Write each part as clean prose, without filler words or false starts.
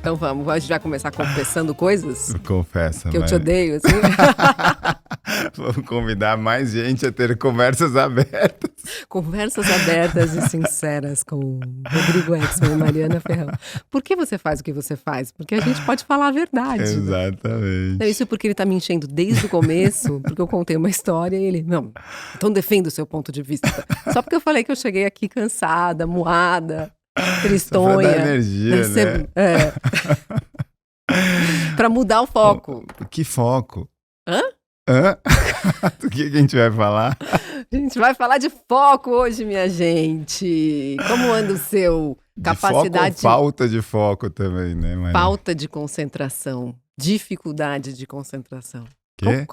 Então vamos, a gente vai começar confessando coisas Confessa, que eu te odeio, assim. Vamos convidar mais gente a ter conversas abertas. Conversas abertas e sinceras com Rodrigo Exman e Mariana Ferrão. Por que você faz o que você faz? Porque a gente pode falar a verdade. Né? Exatamente. É isso porque ele tá me enchendo desde o começo, porque eu contei uma história e ele, não, então defenda o seu ponto de vista. Só porque eu falei que eu cheguei aqui cansada, moada, tristonha. Só pra dar energia, né? Pra mudar o foco. Que foco? Hã? Do que a gente vai falar? A gente vai falar de foco hoje, minha gente. Como anda o seu capacidade... De foco ou falta de foco também, né, Maria? Falta de concentração, dificuldade de concentração. Quê?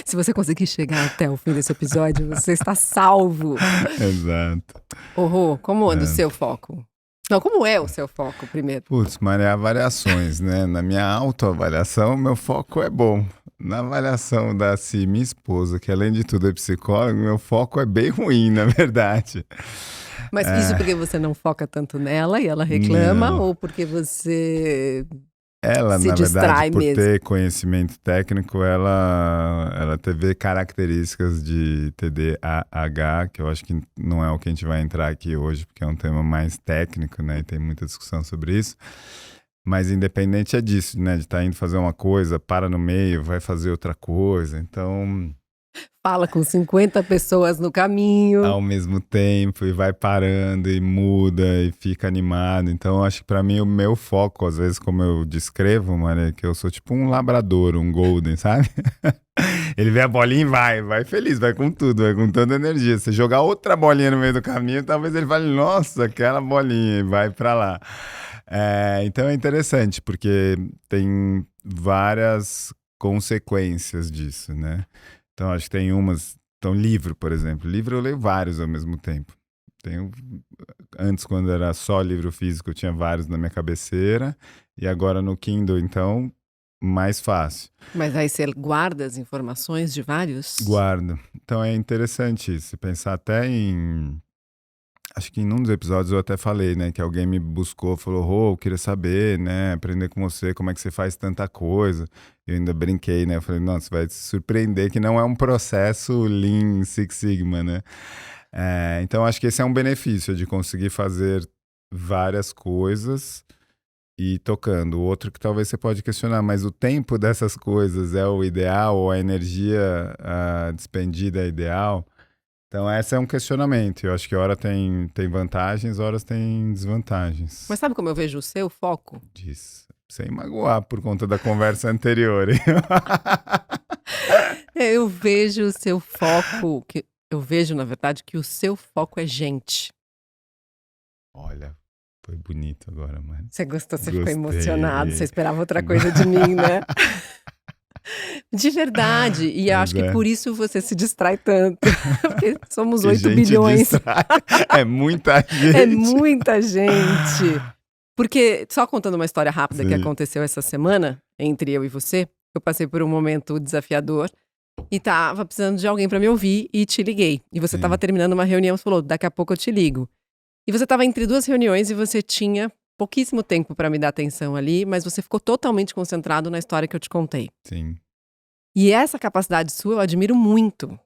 Se você conseguir chegar até o fim desse episódio, você está salvo. Exato. Rô, como anda o seu foco? Não, como é o seu foco, primeiro? Putz, Maria, há variações, né? Na minha autoavaliação, meu foco é bom. Na avaliação da minha esposa, que além de tudo é psicóloga, meu foco é bem ruim, na verdade. Mas isso porque você não foca tanto nela e ela reclama? Não. Ou porque você Ela, se na distrai verdade, por mesmo? ter conhecimento técnico, ela teve características de TDAH, que eu acho que não é o que a gente vai entrar aqui hoje, porque é um tema mais técnico, né? E tem muita discussão sobre isso. Mas independente é disso, né? De estar indo fazer uma coisa, para no meio, vai fazer outra coisa. Então, Fala com 50 pessoas no caminho. ao mesmo tempo, e vai parando, e muda, e fica animado. Então, acho que para mim o meu foco, às vezes, como eu descrevo, Maria, que eu sou tipo um labrador, um golden, sabe? Ele vê a bolinha e vai feliz, vai com tudo, vai com toda a energia. Se jogar outra bolinha no meio do caminho, talvez ele fale, nossa, aquela bolinha, e vai para lá. Então é interessante, porque tem várias consequências disso, né? Então acho que tem umas... Então livro, por exemplo. Livro eu leio vários ao mesmo tempo. Antes, quando era só livro físico, eu tinha vários na minha cabeceira. E agora no Kindle, então, mais fácil. Mas aí você guarda as informações de vários? Guardo. Então é interessante isso. Pensar até em... Acho que em um dos episódios eu até falei, né? Que alguém me buscou, falou, Rô, eu queria saber, né? Aprender com você, como é que você faz tanta coisa. Eu ainda brinquei, né? Eu falei, não, você vai se surpreender que não é um processo Lean Six Sigma, né? Então acho que esse é um benefício de conseguir fazer várias coisas e tocando. O outro que talvez você pode questionar, mas o tempo dessas coisas é o ideal ou a energia despendida é ideal? Então, esse é um questionamento. Eu acho que hora tem vantagens, horas tem desvantagens. Mas sabe como eu vejo o seu foco? Diz. Sem magoar por conta da conversa anterior. Hein? Eu vejo o seu foco, eu vejo, na verdade, que o seu foco é gente. Olha, foi bonito agora, mano. Você gostou, você Gostei. ficou emocionado, você esperava outra coisa de mim, né? De verdade, e eu acho que por isso você se distrai tanto, porque somos 8 bilhões. Distrai. É muita gente. É muita gente. Porque, só contando uma história rápida que aconteceu essa semana, entre eu e você, eu passei por um momento desafiador e tava precisando de alguém pra me ouvir e te liguei. E você tava terminando uma reunião, você falou, daqui a pouco eu te ligo. E você tava entre duas reuniões e você tinha pouquíssimo tempo pra me dar atenção ali, mas você ficou totalmente concentrado na história que eu te contei. Sim. E essa capacidade sua eu admiro muito.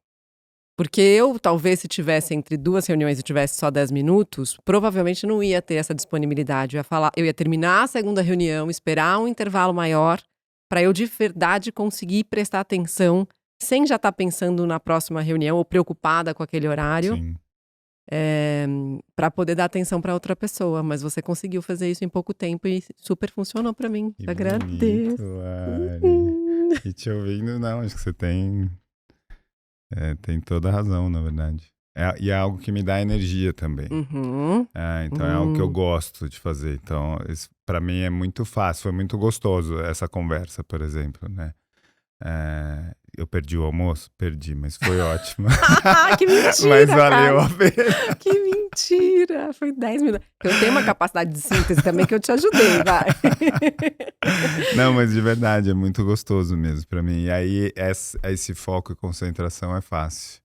Porque eu, talvez, se tivesse entre duas reuniões e tivesse só 10 minutos, provavelmente não ia ter essa disponibilidade. Eu ia terminar a segunda reunião, esperar um intervalo maior, para eu de verdade conseguir prestar atenção, sem já estar pensando na próxima reunião ou preocupada com aquele horário, para poder dar atenção para outra pessoa. Mas você conseguiu fazer isso em pouco tempo e super funcionou para mim. Que agradeço. Bonito, e te ouvindo, não, acho que você tem toda a razão, na verdade. E é algo que me dá energia também. Então é algo que eu gosto de fazer. Então, para mim é muito fácil, foi muito gostoso essa conversa, por exemplo, né? Eu perdi o almoço? Perdi, mas foi ótimo. Que mentira! Mas valeu a pena. Que mentira! Foi 10 minutos. Eu tenho uma capacidade de síntese também que eu te ajudei, vai. Não, mas de verdade, é muito gostoso mesmo pra mim. E aí, esse foco e concentração é fácil.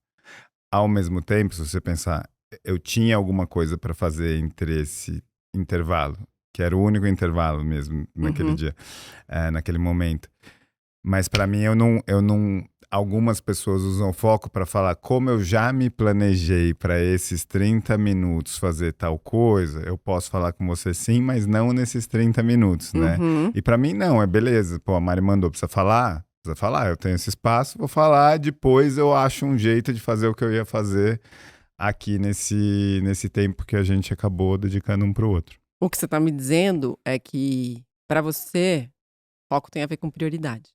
Ao mesmo tempo, se você pensar, eu tinha alguma coisa pra fazer entre esse intervalo. que era o único intervalo mesmo naquele dia, naquele momento. Mas para mim, eu não. Algumas pessoas usam foco para falar como eu já me planejei para esses 30 minutos fazer tal coisa, eu posso falar com você sim, mas não nesses 30 minutos, né? E para mim não, é beleza. Pô, a Mari mandou, precisa falar? Precisa falar, eu tenho esse espaço, vou falar, depois eu acho um jeito de fazer o que eu ia fazer aqui nesse tempo que a gente acabou dedicando um pro outro. O que você tá me dizendo é que, pra você, foco tem a ver com prioridade.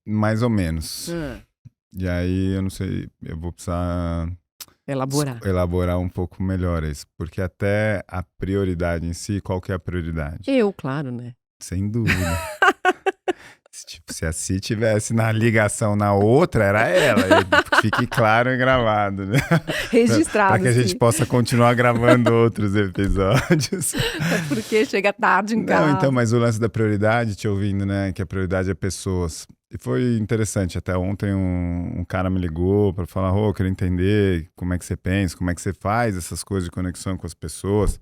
Mais ou menos. Hã. E aí, eu não sei, eu vou precisar Elaborar. um pouco melhor isso. Porque até a prioridade em si, qual que é a prioridade? Claro, né? Sem dúvida. Se a Si tivesse na ligação na outra, era ela. Fique claro e gravado, né? Registrado, Para que a gente sim. possa continuar gravando outros episódios. É porque chega tarde em casa. Não, então, mas o lance da prioridade, te ouvindo, né? Que a prioridade é pessoas. E foi interessante, até ontem um cara me ligou para falar, eu queria entender como é que você pensa, como é que você faz essas coisas de conexão com as pessoas.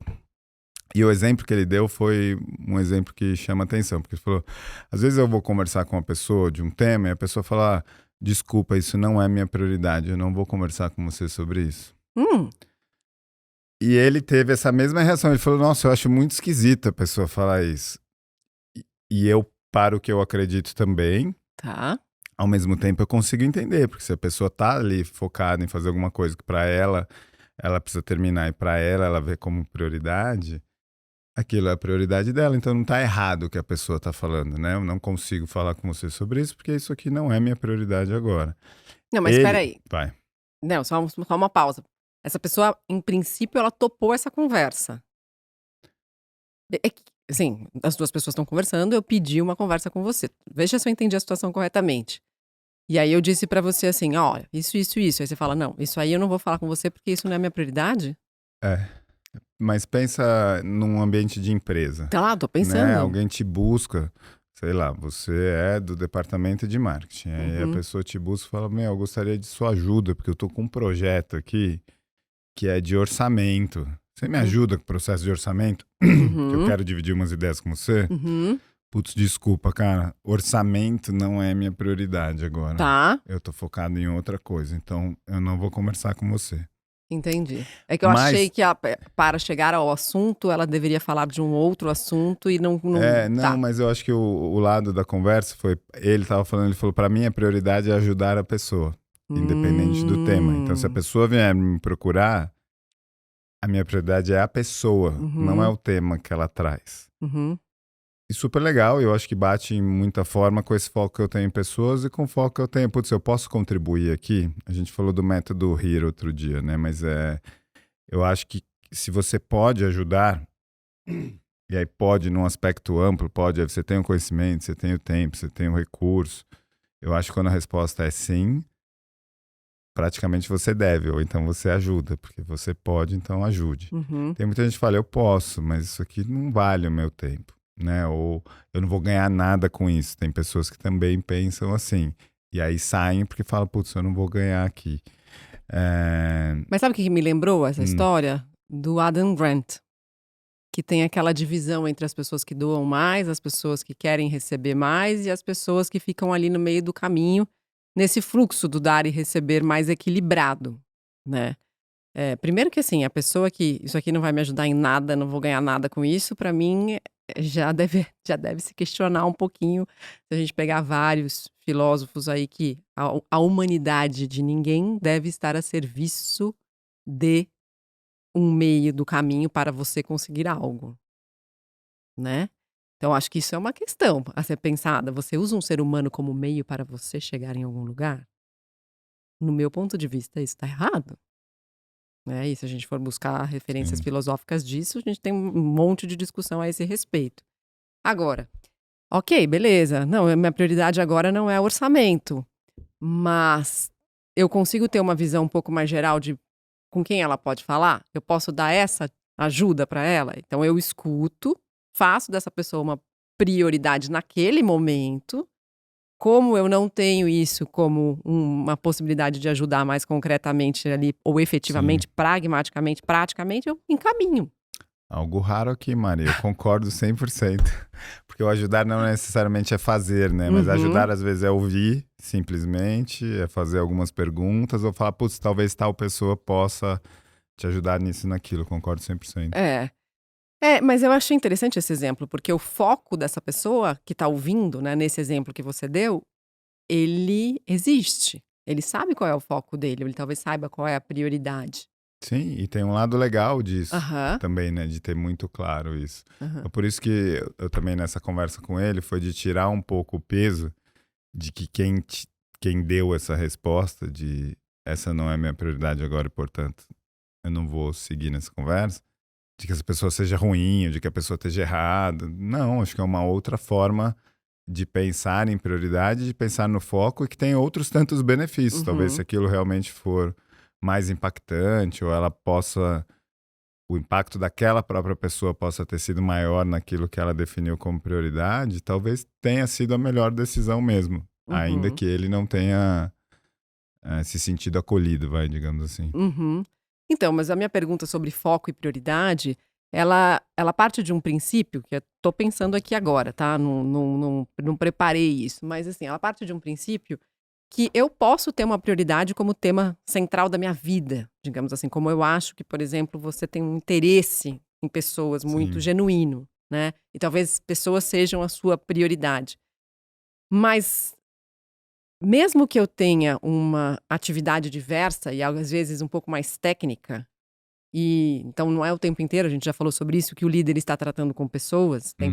E o exemplo que ele deu foi um exemplo que chama atenção, porque ele falou, às vezes eu vou conversar com uma pessoa de um tema e a pessoa fala, desculpa, isso não é minha prioridade, eu não vou conversar com você sobre isso. E ele teve essa mesma reação, ele falou, nossa, eu acho muito esquisito a pessoa falar isso. E eu, para o que eu acredito também, Tá. ao mesmo tempo eu consigo entender, porque se a pessoa tá ali focada em fazer alguma coisa que para ela precisa terminar e para ela vê como prioridade, aquilo é a prioridade dela, então não tá errado o que a pessoa tá falando, né? Eu não consigo falar com você sobre isso, porque isso aqui não é minha prioridade agora. Não, mas espera aí. Vai. Não, só uma pausa. Essa pessoa, em princípio, ela topou essa conversa. É que, assim, as duas pessoas estão conversando, eu pedi uma conversa com você. Veja se eu entendi a situação corretamente. E aí eu disse pra você assim, olha, isso. Aí você fala, não, isso aí eu não vou falar com você porque isso não é minha prioridade? Mas pensa num ambiente de empresa. Tá lá, tô pensando. Né? Alguém te busca, sei lá, você é do departamento de marketing. Aí a pessoa te busca e fala, eu gostaria de sua ajuda, porque eu tô com um projeto aqui que é de orçamento. Você me ajuda com o processo de orçamento? Que eu quero dividir umas ideias com você? Putz, desculpa, cara. Orçamento não é minha prioridade agora. Tá. Eu tô focado em outra coisa, então eu não vou conversar com você. Entendi. É que eu achei que para chegar ao assunto, ela deveria falar de um outro assunto e não... Tá. Mas eu acho que o lado da conversa foi... Ele falou, pra mim a prioridade é ajudar a pessoa, independente do tema. Então, se a pessoa vier me procurar, a minha prioridade é a pessoa, não é o tema que ela traz. E super legal, eu acho que bate em muita forma com esse foco que eu tenho em pessoas e com o foco que eu tenho, putz, eu posso contribuir aqui? A gente falou do método HERE outro dia, né? Mas eu acho que se você pode ajudar, e aí pode num aspecto amplo, pode, aí você tem o conhecimento, você tem o tempo, você tem o recurso. Eu acho que quando a resposta é sim, praticamente você deve, ou então você ajuda, porque você pode, então ajude. Tem muita gente que fala, eu posso, mas isso aqui não vale o meu tempo. Né? Ou eu não vou ganhar nada com isso. Tem pessoas que também pensam assim. E aí saem porque falam, putz, eu não vou ganhar aqui. Mas sabe o que me lembrou essa história? Do Adam Grant. Que tem aquela divisão entre as pessoas que doam mais, as pessoas que querem receber mais e as pessoas que ficam ali no meio do caminho, nesse fluxo do dar e receber mais equilibrado, né? Primeiro que assim, a pessoa que isso aqui não vai me ajudar em nada, não vou ganhar nada com isso, pra mim já deve se questionar um pouquinho, se a gente pegar vários filósofos aí que a humanidade de ninguém deve estar a serviço de um meio do caminho para você conseguir algo, né? Então acho que isso é uma questão a ser pensada. Você usa um ser humano como meio para você chegar em algum lugar? No meu ponto de vista, isso tá errado. E se a gente for buscar referências filosóficas disso, a gente tem um monte de discussão a esse respeito. Agora, ok, beleza. Não, minha prioridade agora não é orçamento. Mas eu consigo ter uma visão um pouco mais geral de com quem ela pode falar? Eu posso dar essa ajuda para ela? Então eu escuto, faço dessa pessoa uma prioridade naquele momento. Como eu não tenho isso como uma possibilidade de ajudar mais concretamente ali, ou efetivamente, pragmaticamente, praticamente, eu encaminho. Algo raro aqui, Maria. Eu concordo 100%. Porque o ajudar não necessariamente é fazer, né? Mas Uhum. ajudar às vezes é ouvir, simplesmente, é fazer algumas perguntas ou falar, putz, talvez tal pessoa possa te ajudar nisso e naquilo. Concordo 100%. É. Mas eu achei interessante esse exemplo, porque o foco dessa pessoa que tá ouvindo, né, nesse exemplo que você deu, ele existe. Ele sabe qual é o foco dele, ele talvez saiba qual é a prioridade. Sim, e tem um lado legal disso Aham, também, né? De ter muito claro isso. aham. É por isso que eu também, nessa conversa com ele, foi de tirar um pouco o peso de que quem deu essa resposta de essa não é minha prioridade agora e, portanto, eu não vou seguir nessa conversa, de que essa pessoa seja ruim, ou de que a pessoa esteja errada. Não, acho que é uma outra forma de pensar em prioridade, de pensar no foco e que tem outros tantos benefícios. Talvez se Uhum, aquilo realmente for mais impactante ou ela possa o impacto daquela própria pessoa possa ter sido maior naquilo que ela definiu como prioridade, talvez tenha sido a melhor decisão mesmo, ainda uhum, que ele não tenha se sentido acolhido, vai, digamos assim. uhum. Então, mas a minha pergunta sobre foco e prioridade, ela parte de um princípio que eu tô pensando aqui agora, tá, não preparei isso, mas assim, ela parte de um princípio que eu posso ter uma prioridade como tema central da minha vida, digamos assim, como eu acho que, por exemplo, você tem um interesse em pessoas muito Sim. genuíno, né, e talvez pessoas sejam a sua prioridade. Mas mesmo que eu tenha uma atividade diversa e às vezes um pouco mais técnica, e então não é o tempo inteiro, a gente já falou sobre isso, que o líder está tratando com pessoas, Uhum.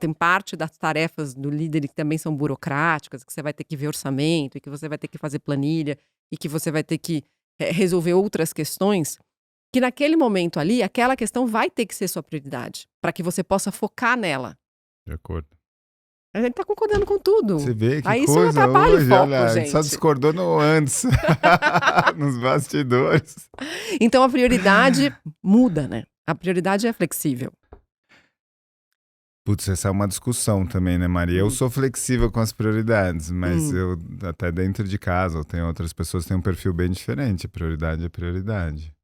tem parte das tarefas do líder que também são burocráticas, que você vai ter que ver orçamento, e que você vai ter que fazer planilha, e que você vai ter que, resolver outras questões, que naquele momento ali, aquela questão vai ter que ser sua prioridade, para que você possa focar nela. De acordo. A gente tá concordando com Você tudo. vê que Aí isso não coisa atrapalha o hoje, foco, olha, a gente só gente. discordou no antes, nos bastidores. Então a prioridade muda, né, a prioridade é flexível. Putz, essa é uma discussão também, né, Maria? Eu Hum, sou flexível com as prioridades, mas hum. eu, até dentro de casa, eu tenho outras pessoas que têm um perfil bem diferente. Prioridade é prioridade.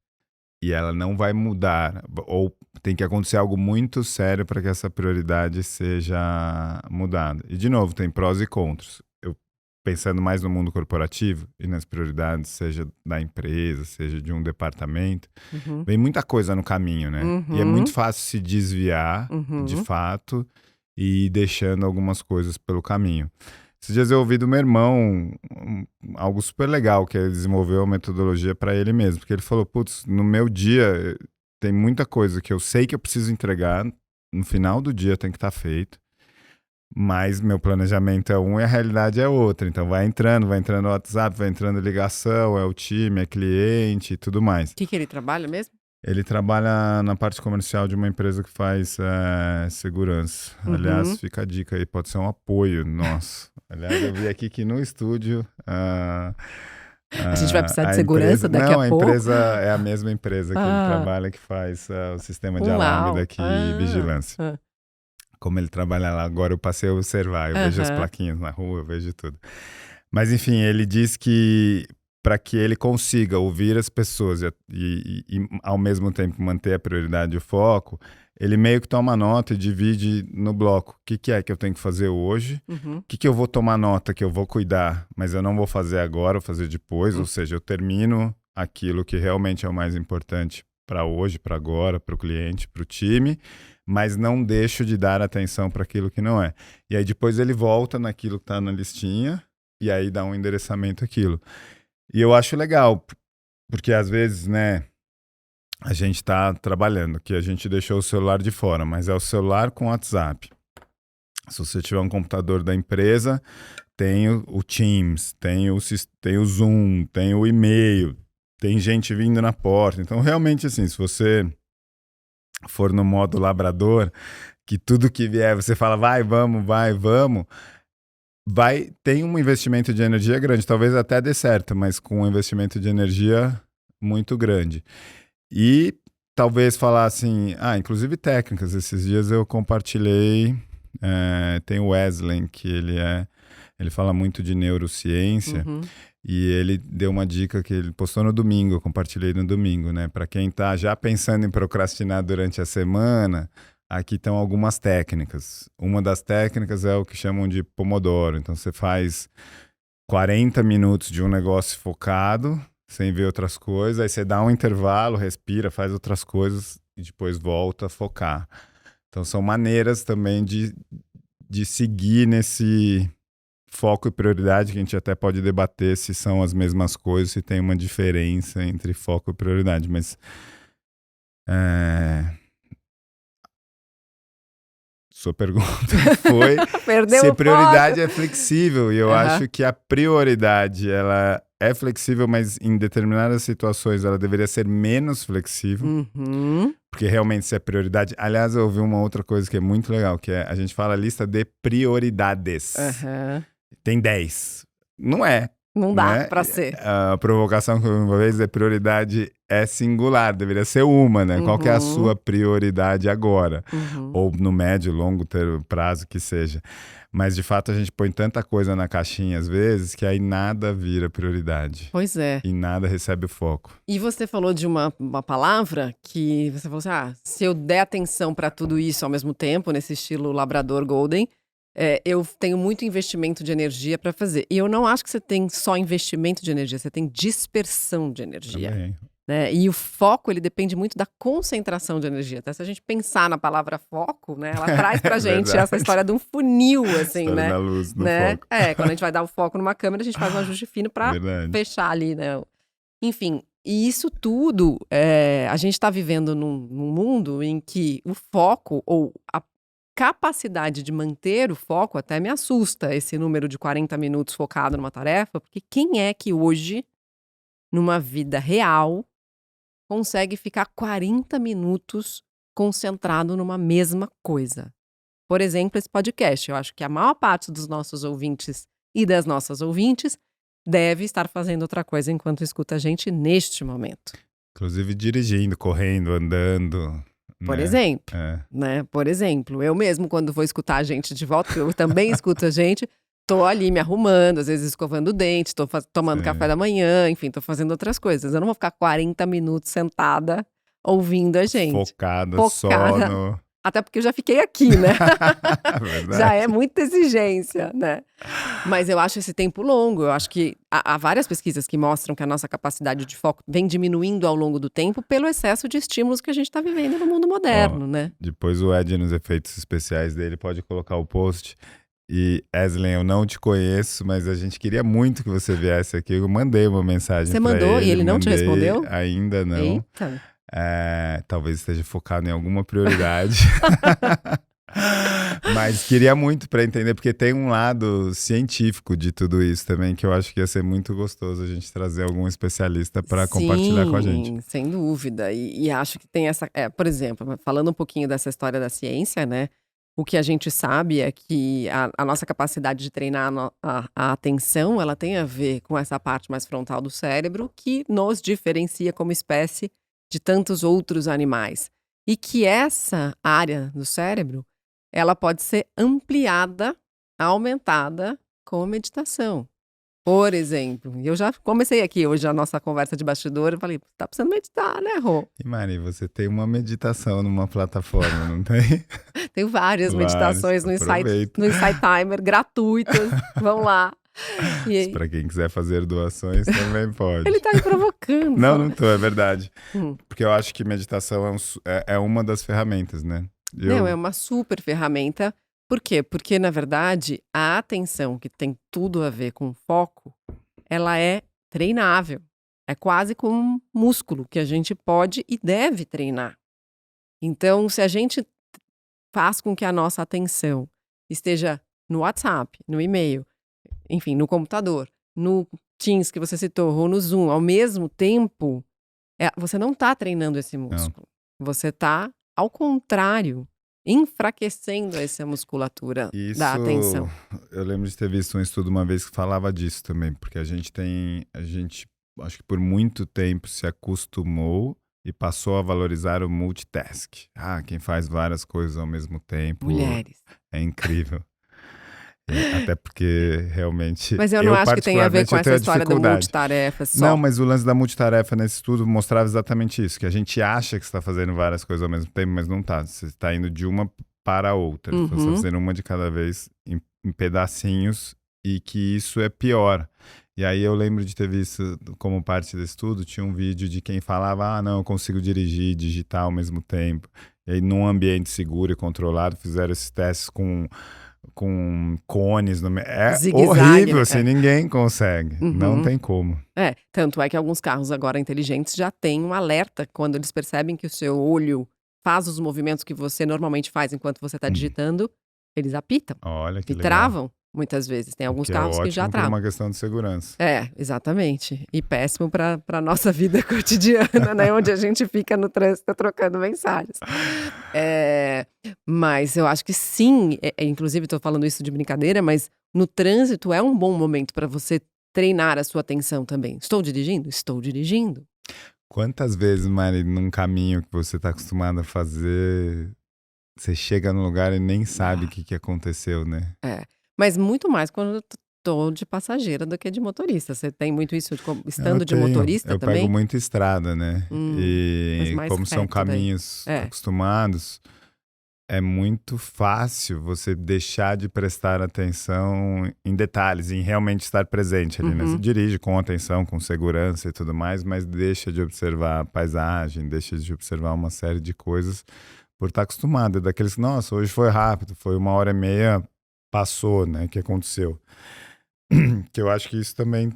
E ela não vai mudar, ou tem que acontecer algo muito sério para que essa prioridade seja mudada. E, de novo, tem prós e contras. Eu pensando mais no mundo corporativo e nas prioridades, seja da empresa, seja de um departamento, Uhum, vem muita coisa no caminho, né? E é muito uhum, fácil se desviar, de uhum. fato, e ir deixando algumas coisas pelo caminho. Esses dias eu ouvi do meu irmão algo super legal, que ele desenvolveu uma metodologia para ele mesmo. Porque ele falou, putz, no meu dia tem muita coisa que eu sei que eu preciso entregar, no final do dia tem que estar feito, mas meu planejamento é um e a realidade é outra. Então vai entrando o WhatsApp, vai entrando ligação, é o time, é cliente e tudo mais. Que ele trabalha mesmo? Ele trabalha na parte comercial de uma empresa que faz segurança. Aliás, Uhum. fica a dica aí, pode ser um apoio nosso. Aliás, eu vi aqui que no estúdio A gente vai precisar de a segurança empresa. daqui a Não, a pouco? empresa é a mesma empresa que ele Ah, trabalha que faz o sistema de alarme uau! daqui e vigilância. Como ele trabalha lá agora, eu passei a observar. Eu vejo as Aham. plaquinhas na rua, eu vejo tudo. Mas enfim, ele diz que para que ele consiga ouvir as pessoas e, ao mesmo tempo manter a prioridade e o foco, ele meio que toma nota e divide no bloco. O que, que é que eu tenho que fazer hoje? Uhum. O que, que eu vou tomar nota, que eu vou cuidar, mas eu não vou fazer agora, vou fazer depois. Ou Hum. seja, eu termino aquilo que realmente é o mais importante para hoje, para agora, para o cliente, para o time, mas não deixo de dar atenção para aquilo que não é. E aí depois ele volta naquilo que está na listinha e aí dá um endereçamento àquilo. E eu acho legal, porque às vezes, né, a gente tá trabalhando, que a gente deixou o celular de fora, mas é o celular com WhatsApp. Se você tiver um computador da empresa, tem o Teams, tem o Zoom, tem o e-mail, tem gente vindo na porta. Então, realmente, assim, se você for no modo labrador, que tudo que vier você fala, vai, vamos, tem um investimento de energia grande, talvez até dê certo, mas com um investimento de energia muito grande. E talvez falar assim, inclusive técnicas, esses dias eu compartilhei, tem o Wesley, que ele é Ele fala muito de neurociência. E ele deu uma dica que ele postou no domingo, eu compartilhei no domingo, né? Para quem tá já pensando em procrastinar durante a semana, aqui estão algumas técnicas. Uma das técnicas é o que chamam de Pomodoro. Então você faz 40 minutos de um negócio focado, sem ver outras coisas, aí você dá um intervalo, respira, faz outras coisas e depois volta a focar. Então são maneiras também de seguir nesse foco e prioridade, que a gente até pode debater se são as mesmas coisas, se tem uma diferença entre foco e prioridade, mas sua pergunta foi se prioridade é flexível, e eu acho que a prioridade ela é flexível, mas em determinadas situações ela deveria ser menos flexível, porque realmente se é prioridade. Aliás, eu ouvi uma outra coisa que é muito legal, que é a gente fala lista de prioridades. Tem 10. Não é. Não dá pra ser. A provocação que eu uma vez é prioridade é singular, deveria ser uma, né? Qual que é a sua prioridade agora? Ou no médio, longo prazo que seja. Mas, de fato, a gente põe tanta coisa na caixinha, às vezes, que aí nada vira prioridade. Pois é. E nada recebe o foco. E você falou de uma palavra que você falou assim, se eu der atenção pra tudo isso ao mesmo tempo, nesse estilo labrador golden, eu tenho muito investimento de energia para fazer. E eu não acho que você tem só investimento de energia, você tem dispersão de energia. Também. Né? E o foco, ele depende muito da concentração de energia. Até se a gente pensar na palavra foco, né? Ela traz pra gente essa história de um funil, assim, história né? da luz no foco. Quando a gente vai dar o foco numa câmera, a gente faz um ajuste fino pra fechar ali, né? Enfim, e isso tudo, a gente tá vivendo num mundo em que o foco, ou a capacidade de manter o foco, até me assusta esse número de 40 minutos focado numa tarefa, porque quem é que hoje, numa vida real, consegue ficar 40 minutos concentrado numa mesma coisa? Por exemplo, esse podcast. Eu acho que a maior parte dos nossos ouvintes e das nossas ouvintes deve estar fazendo outra coisa enquanto escuta a gente neste momento. Inclusive dirigindo, correndo, andando. Por exemplo, né? Por exemplo, eu mesmo, quando vou escutar a gente de volta, porque eu também escuto a gente, tô ali me arrumando, às vezes escovando o dente, tô tomando café da manhã, enfim, tô fazendo outras coisas. Eu não vou ficar 40 minutos sentada ouvindo a gente. Focada. Só no... Até porque eu já fiquei aqui, né? Já é muita exigência, né? Mas eu acho esse tempo longo. Eu acho que há várias pesquisas que mostram que a nossa capacidade de foco vem diminuindo ao longo do tempo pelo excesso de estímulos que a gente está vivendo no mundo moderno, né? Depois o Ed, nos efeitos especiais dele, pode colocar o post. E, Eslen, eu não te conheço, mas a gente queria muito que você viesse aqui. Eu mandei uma mensagem pra ele. Você mandou e ele não te respondeu? Ainda não. Eita. Talvez esteja focado em alguma prioridade. Mas queria muito para entender, porque tem um lado científico de tudo isso também, que eu acho que ia ser muito gostoso a gente trazer algum especialista para compartilhar com a gente. Sim, sem dúvida. E acho que tem essa... por exemplo, falando um pouquinho dessa história da ciência, né? O que a gente sabe é que a nossa capacidade de treinar a atenção, ela tem a ver com essa parte mais frontal do cérebro, que nos diferencia como espécie de tantos outros animais. E que essa área do cérebro, ela pode ser ampliada, aumentada com a meditação. Por exemplo, eu já comecei aqui hoje a nossa conversa de bastidor, eu falei, tá precisando meditar, né, Rô? E Mari, você tem uma meditação numa plataforma, não tem? Tenho várias meditações no Insight Timer, gratuitas, vão lá. Para quem quiser fazer doações também pode. Ele tá me provocando. Não tô, é verdade. Porque eu acho que meditação é uma das ferramentas, né? Não, é uma super ferramenta. Por quê? Porque, na verdade, a atenção, que tem tudo a ver com foco, ela é treinável. É quase como um músculo que a gente pode e deve treinar. Então, se a gente faz com que a nossa atenção esteja no WhatsApp, no e-mail, enfim, no computador, no Teams que você citou, ou no Zoom, ao mesmo tempo, você não está treinando esse músculo. Não. Você está, ao contrário, enfraquecendo essa musculatura da atenção. Eu lembro de ter visto um estudo uma vez que falava disso também, porque a gente acho que por muito tempo se acostumou e passou a valorizar o multitask. Quem faz várias coisas ao mesmo tempo. Mulheres. É incrível. Até porque realmente Mas eu não acho que tem a ver particularmente, com eu essa tenho a história do dificuldade. multitarefa Não, só. mas o lance da multitarefa nesse estudo mostrava exatamente isso, que a gente acha que está fazendo várias coisas ao mesmo tempo, mas não está. Você está indo de uma para a outra. Você está Uhum. fazendo uma de cada vez em pedacinhos e que isso é pior. E aí eu lembro de ter visto, como parte desse estudo, tinha um vídeo de quem falava, não, eu consigo dirigir, digitar ao mesmo tempo. E aí, num ambiente seguro e controlado, fizeram esses testes com cones. É Zigue-zague, horrível, né? assim, ninguém consegue. Não Uhum. tem como. Tanto é que alguns carros agora inteligentes já têm um alerta quando eles percebem que o seu olho faz os movimentos que você normalmente faz enquanto você está digitando, eles apitam Olha que e legal. travam muitas vezes. Tem O alguns que é carros que já ótimo por travam. uma questão de segurança. Exatamente. E péssimo para a nossa vida cotidiana, né? Onde a gente fica no trânsito trocando mensagens. Mas eu acho que sim, inclusive estou falando isso de brincadeira, mas no trânsito é um bom momento para você treinar a sua atenção também. Estou dirigindo? Estou dirigindo. Quantas vezes, Mari, num caminho que você está acostumado a fazer, você chega num lugar e nem sabe o que aconteceu, né? Mas muito mais quando eu tô de passageira do que de motorista. Você tem muito isso Eu estando de tenho. motorista Eu pego também? muito estrada, né? Mas E mais como são reto daí. caminhos acostumados, é muito fácil você deixar de prestar atenção em detalhes, em realmente estar presente ali, né? Você Uhum. dirige com atenção, com segurança e tudo mais, mas deixa de observar a paisagem, deixa de observar uma série de coisas por estar acostumado. É daqueles que, nossa, hoje foi rápido, foi 1h30, passou, né? O que aconteceu? Que eu acho que isso também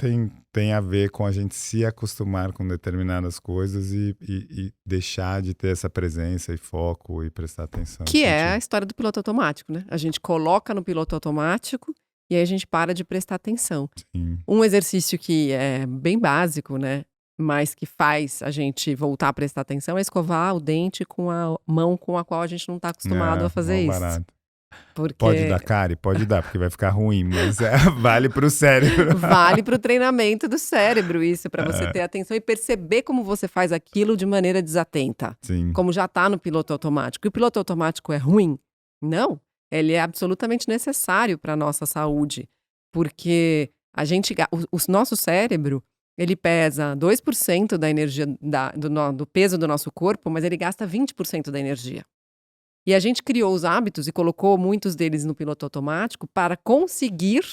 tem a ver com a gente se acostumar com determinadas coisas e deixar de ter essa presença e foco e prestar atenção em Que é a sentido. história do piloto automático, né? A gente coloca no piloto automático e aí a gente para de prestar atenção. Sim. Um exercício que é bem básico, né? Mas que faz a gente voltar a prestar atenção é escovar o dente com a mão com a qual a gente não está acostumado a fazer Mó isso. barato. Pode Porque dar cárie? Pode dar, porque vai ficar ruim, mas vale pro cérebro. vale para o treinamento do cérebro isso, para você ter atenção e perceber como você faz aquilo de maneira desatenta. Sim, Como já está no piloto automático. E o piloto automático é ruim? Não. Ele é absolutamente necessário para a nossa saúde. Porque o nosso cérebro, ele pesa 2% da energia do peso do nosso corpo, mas ele gasta 20% da energia. E a gente criou os hábitos e colocou muitos deles no piloto automático para conseguir,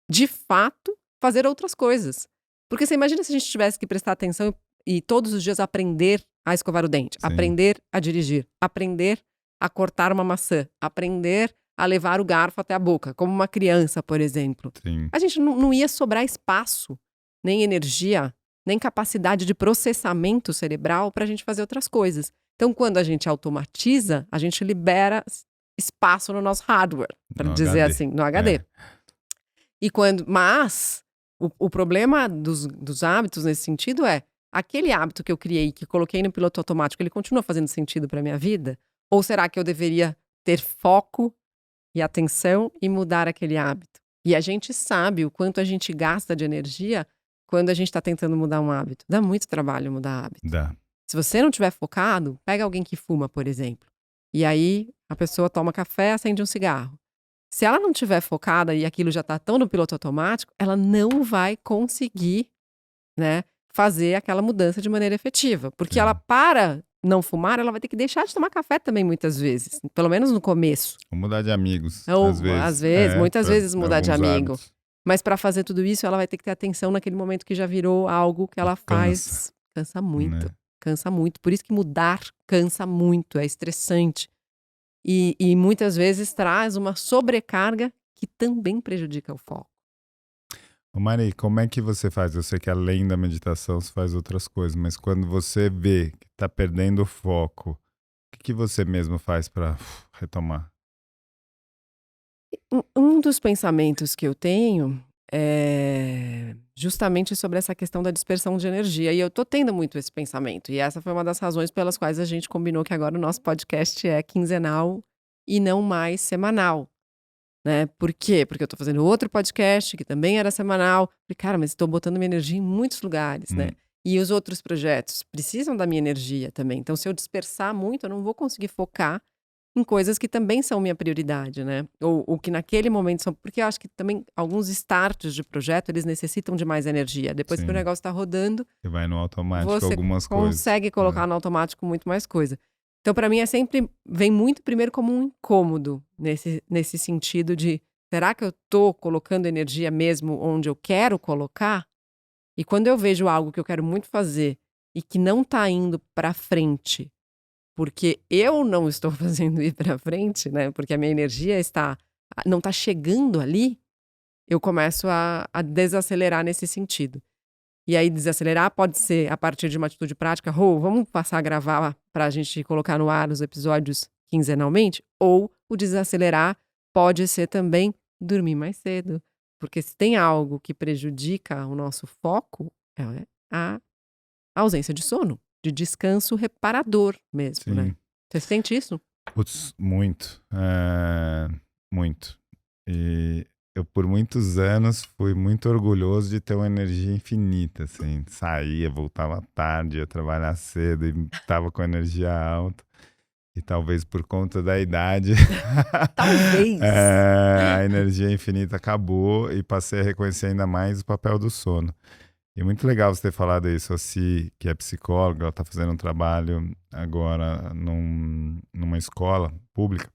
de fato, fazer outras coisas. Porque você imagina se a gente tivesse que prestar atenção e todos os dias aprender a escovar o dente, sim, aprender a dirigir, aprender a cortar uma maçã, aprender a levar o garfo até a boca, como uma criança, por exemplo. sim. A gente não ia sobrar espaço, nem energia, nem capacidade de processamento cerebral para a gente fazer outras coisas. Então, quando a gente automatiza, a gente libera espaço no nosso hardware, para No dizer HD. assim, no HD. Mas o problema dos hábitos nesse sentido é aquele hábito que eu criei, que coloquei no piloto automático, ele continua fazendo sentido para minha vida? Ou será que eu deveria ter foco e atenção e mudar aquele hábito? E a gente sabe o quanto a gente gasta de energia quando a gente está tentando mudar um hábito. Dá muito trabalho mudar hábito. Dá. Se você não tiver focado, pega alguém que fuma, por exemplo. E aí a pessoa toma café, acende um cigarro. Se ela não tiver focada e aquilo já está tão no piloto automático, ela não vai conseguir, né, fazer aquela mudança de maneira efetiva. Porque ela para não fumar, ela vai ter que deixar de tomar café também muitas vezes. Pelo menos no começo. Vou mudar de amigos, Ou, às vezes. muitas pra vezes mudar de alguns amigo. hábitos. Mas para fazer tudo isso, ela vai ter que ter atenção naquele momento que já virou algo que ela faz. Cansa muito. Né? Cansa muito. Por isso que mudar cansa muito, é estressante. E muitas vezes traz uma sobrecarga que também prejudica o foco. Ô Mari, como é que você faz? Eu sei que além da meditação você faz outras coisas, mas quando você vê que tá perdendo o foco, o que você mesmo faz para retomar? Um dos pensamentos que eu tenho é justamente sobre essa questão da dispersão de energia. E eu tô tendo muito esse pensamento. E essa foi uma das razões pelas quais a gente combinou que agora o nosso podcast é quinzenal e não mais semanal. Né? Por quê? Porque eu tô fazendo outro podcast que também era semanal. Falei, cara, mas estou botando minha energia em muitos lugares, né? E os outros projetos precisam da minha energia também. Então, se eu dispersar muito, eu não vou conseguir focar em coisas que também são minha prioridade, né? Ou que naquele momento são. Porque eu acho que também alguns starts de projeto, eles necessitam de mais energia. Depois que o Sim. negócio tá rodando, E vai no automático você algumas coisas. consegue colocar no automático muito mais coisa. Então, para mim, vem muito primeiro como um incômodo, nesse sentido de, será que eu tô colocando energia mesmo onde eu quero colocar? E quando eu vejo algo que eu quero muito fazer e que não tá indo para frente, porque eu não estou fazendo ir para frente, né? Porque a minha energia não tá chegando ali, eu começo a desacelerar nesse sentido. E aí, desacelerar pode ser a partir de uma atitude prática, vamos passar a gravar para a gente colocar no ar os episódios quinzenalmente? Ou o desacelerar pode ser também dormir mais cedo. Porque se tem algo que prejudica o nosso foco, é a ausência de sono, de descanso reparador mesmo, né? Sim. Você sente isso? Putz, muito. Muito. E eu, por muitos anos, fui muito orgulhoso de ter uma energia infinita, assim. Saía, voltava tarde, ia trabalhar cedo e tava com energia alta. E talvez por conta da idade, Talvez. a energia infinita acabou e passei a reconhecer ainda mais o papel do sono. E muito legal você ter falado isso. A Si, que é psicóloga, ela está fazendo um trabalho agora numa escola pública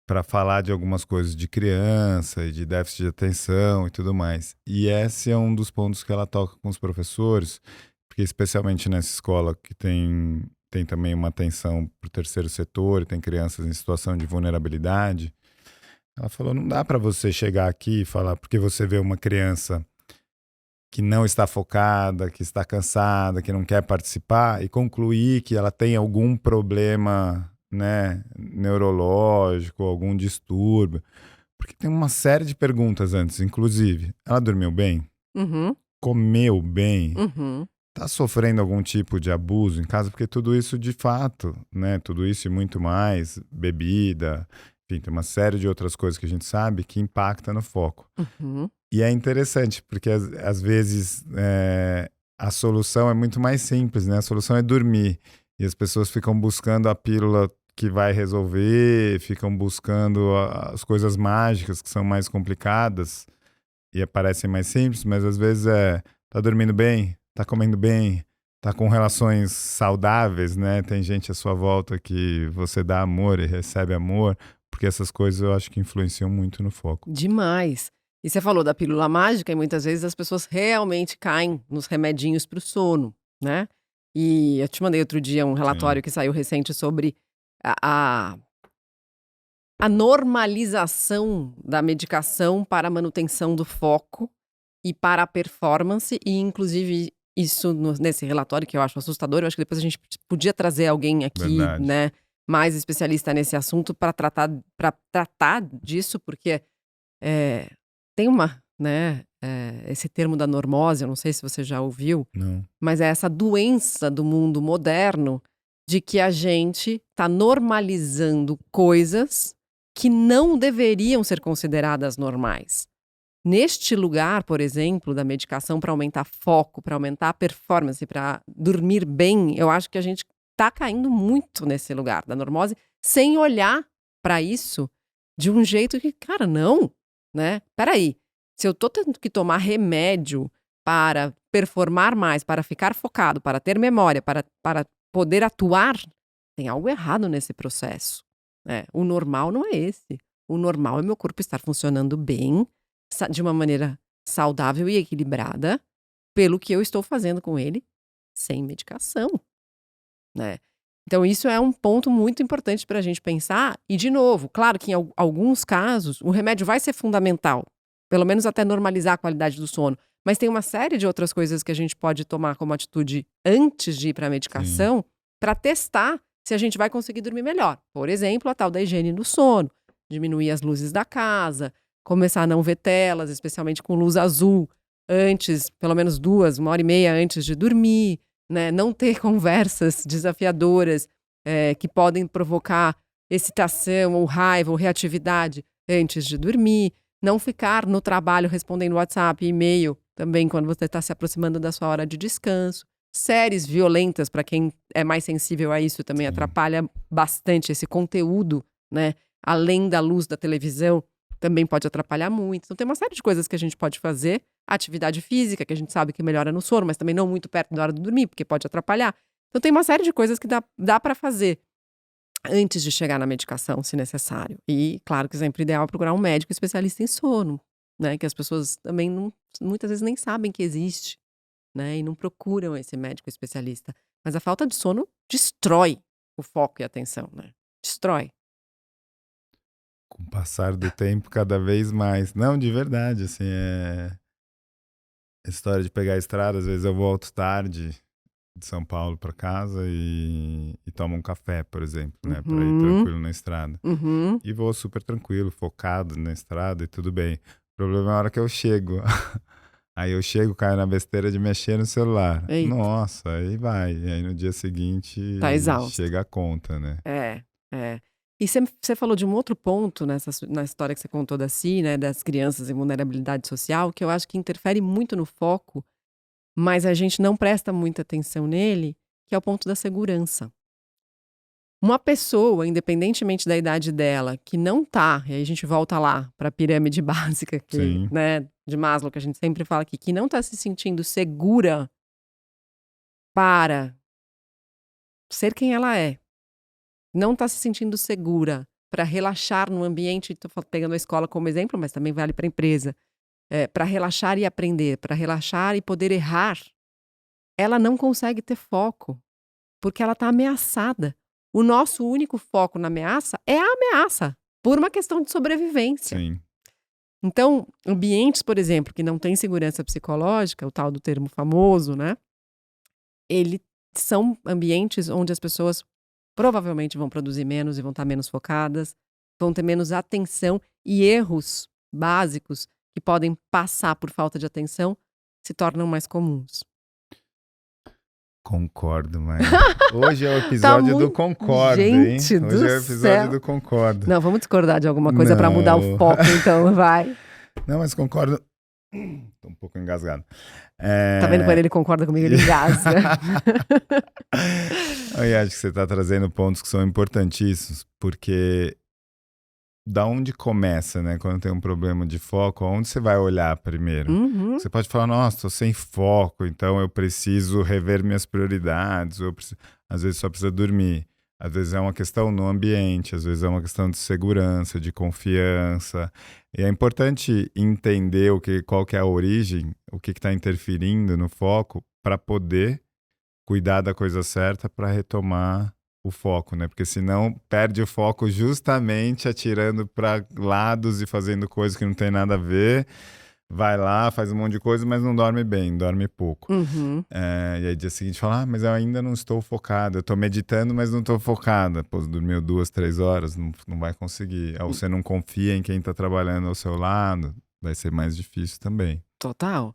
para falar de algumas coisas de criança e de déficit de atenção e tudo mais. E esse é um dos pontos que ela toca com os professores, porque especialmente nessa escola que tem também uma atenção para o terceiro setor, e tem crianças em situação de vulnerabilidade. Ela falou, não dá para você chegar aqui e falar, porque você vê uma criança que não está focada, que está cansada, que não quer participar, e concluir que ela tem algum problema, né, neurológico, algum distúrbio. Porque tem uma série de perguntas antes, inclusive, ela dormiu bem? Uhum. Comeu bem? Uhum. Tá sofrendo algum tipo de abuso em casa? Porque tudo isso de fato, né, tudo isso e muito mais, bebida, enfim, tem uma série de outras coisas que a gente sabe que impacta no foco. Uhum. E é interessante, porque às vezes a solução é muito mais simples, né? A solução é dormir. E as pessoas ficam buscando a pílula que vai resolver, ficam buscando as coisas mágicas que são mais complicadas e parecem mais simples, mas às vezes tá dormindo bem, tá comendo bem, tá com relações saudáveis, né? Tem gente à sua volta que você dá amor e recebe amor, porque essas coisas eu acho que influenciam muito no foco. Demais. E você falou da pílula mágica e muitas vezes as pessoas realmente caem nos remedinhos para o sono, né? E eu te mandei outro dia um relatório Sim. que saiu recente sobre a normalização da medicação para a manutenção do foco e para a performance, e inclusive isso nesse relatório que eu acho assustador, eu acho que depois a gente podia trazer alguém aqui, Verdade. né, mais especialista nesse assunto para tratar disso, porque tem esse termo da normose, eu não sei se você já ouviu, Não. mas é essa doença do mundo moderno de que a gente está normalizando coisas que não deveriam ser consideradas normais. Neste lugar, por exemplo, da medicação para aumentar foco, para aumentar a performance, para dormir bem, eu acho que a gente está caindo muito nesse lugar da normose, sem olhar para isso de um jeito que, cara, não, né? Peraí, se eu tô tendo que tomar remédio para performar mais, para ficar focado, para ter memória, para poder atuar, tem algo errado nesse processo, né? O normal não é esse. O normal é meu corpo estar funcionando bem, de uma maneira saudável e equilibrada, pelo que eu estou fazendo com ele, sem medicação, né? Então isso é um ponto muito importante para a gente pensar. E de novo, claro que em alguns casos o remédio vai ser fundamental, pelo menos até normalizar a qualidade do sono. Mas tem uma série de outras coisas que a gente pode tomar como atitude antes de ir para a medicação para testar se a gente vai conseguir dormir melhor. Por exemplo, a tal da higiene do sono, diminuir as luzes da casa, começar a não ver telas, especialmente com luz azul, antes, pelo menos 1h30 antes de dormir, né? Não ter conversas desafiadoras que podem provocar excitação ou raiva ou reatividade antes de dormir. Não ficar no trabalho respondendo WhatsApp e e-mail também quando você está se aproximando da sua hora de descanso. Séries violentas, para quem é mais sensível a isso, também atrapalha bastante esse conteúdo, né? Além da luz da televisão, também pode atrapalhar muito. Então tem uma série de coisas que a gente pode fazer. Atividade física, que a gente sabe que melhora no sono, mas também não muito perto da hora de dormir, porque pode atrapalhar. Então tem uma série de coisas que dá para fazer antes de chegar na medicação, se necessário. E claro que sempre ideal é procurar um médico especialista em sono, né? Que as pessoas também muitas vezes nem sabem que existe, né? E não procuram esse médico especialista. Mas a falta de sono destrói o foco e a atenção, né? Destrói. Com o passar do tempo, cada vez mais. Não, de verdade, assim, história de pegar a estrada, às vezes eu volto tarde de São Paulo para casa e tomo um café, por exemplo, né? Para ir tranquilo na estrada. E vou super tranquilo, focado na estrada e tudo bem. O problema é a hora que eu chego. Aí eu chego, caio na besteira de mexer no celular. Eita. Nossa, aí vai. E aí no dia seguinte Tá exausto. chega a conta, né? É. E você falou de um outro ponto na história que você contou da Si, né? Das crianças em vulnerabilidade social, que eu acho que interfere muito no foco, mas a gente não presta muita atenção nele, que é o ponto da segurança. Uma pessoa, independentemente da idade dela, que não tá, e aí a gente volta lá para a pirâmide básica né, de Maslow, que a gente sempre fala aqui, que não tá se sentindo segura para ser quem ela é, não tá se sentindo segura para relaxar no ambiente, tô pegando a escola como exemplo, mas também vale para a empresa, para relaxar e aprender, para relaxar e poder errar, ela não consegue ter foco, porque ela tá ameaçada. O nosso único foco na ameaça é a ameaça, por uma questão de sobrevivência. Sim. Então, ambientes, por exemplo, que não têm segurança psicológica, o tal do termo famoso, né? Eles são ambientes onde as pessoas provavelmente vão produzir menos e vão estar menos focadas, vão ter menos atenção e erros básicos que podem passar por falta de atenção se tornam mais comuns. Concordo, mas hoje é o episódio do concordo, gente, hein? Hoje é o episódio do concordo. Não, vamos discordar de alguma coisa para mudar o foco, então, vai. Não, mas concordo. Tô um pouco engasgado. Tá vendo quando ele concorda comigo, ele engasga. Eu acho que você tá trazendo pontos que são importantíssimos, porque da onde começa, né? Quando tem um problema de foco, aonde você vai olhar primeiro? Você pode falar, nossa, tô sem foco, então eu preciso rever minhas prioridades, às vezes só precisa dormir. Às vezes é uma questão no ambiente, às vezes é uma questão de segurança, de confiança. E é importante entender qual que é a origem, o que está interferindo no foco, para poder cuidar da coisa certa para retomar o foco, né? Porque senão perde o foco justamente atirando para lados e fazendo coisas que não tem nada a ver. Vai lá, faz um monte de coisa, mas não dorme bem, dorme pouco. E aí dia seguinte fala, mas eu ainda não estou focado. Eu estou meditando, mas não estou focada. Pô, dormiu 2, 3 horas, não vai conseguir. Ou você não confia em quem está trabalhando ao seu lado, vai ser mais difícil também. Total.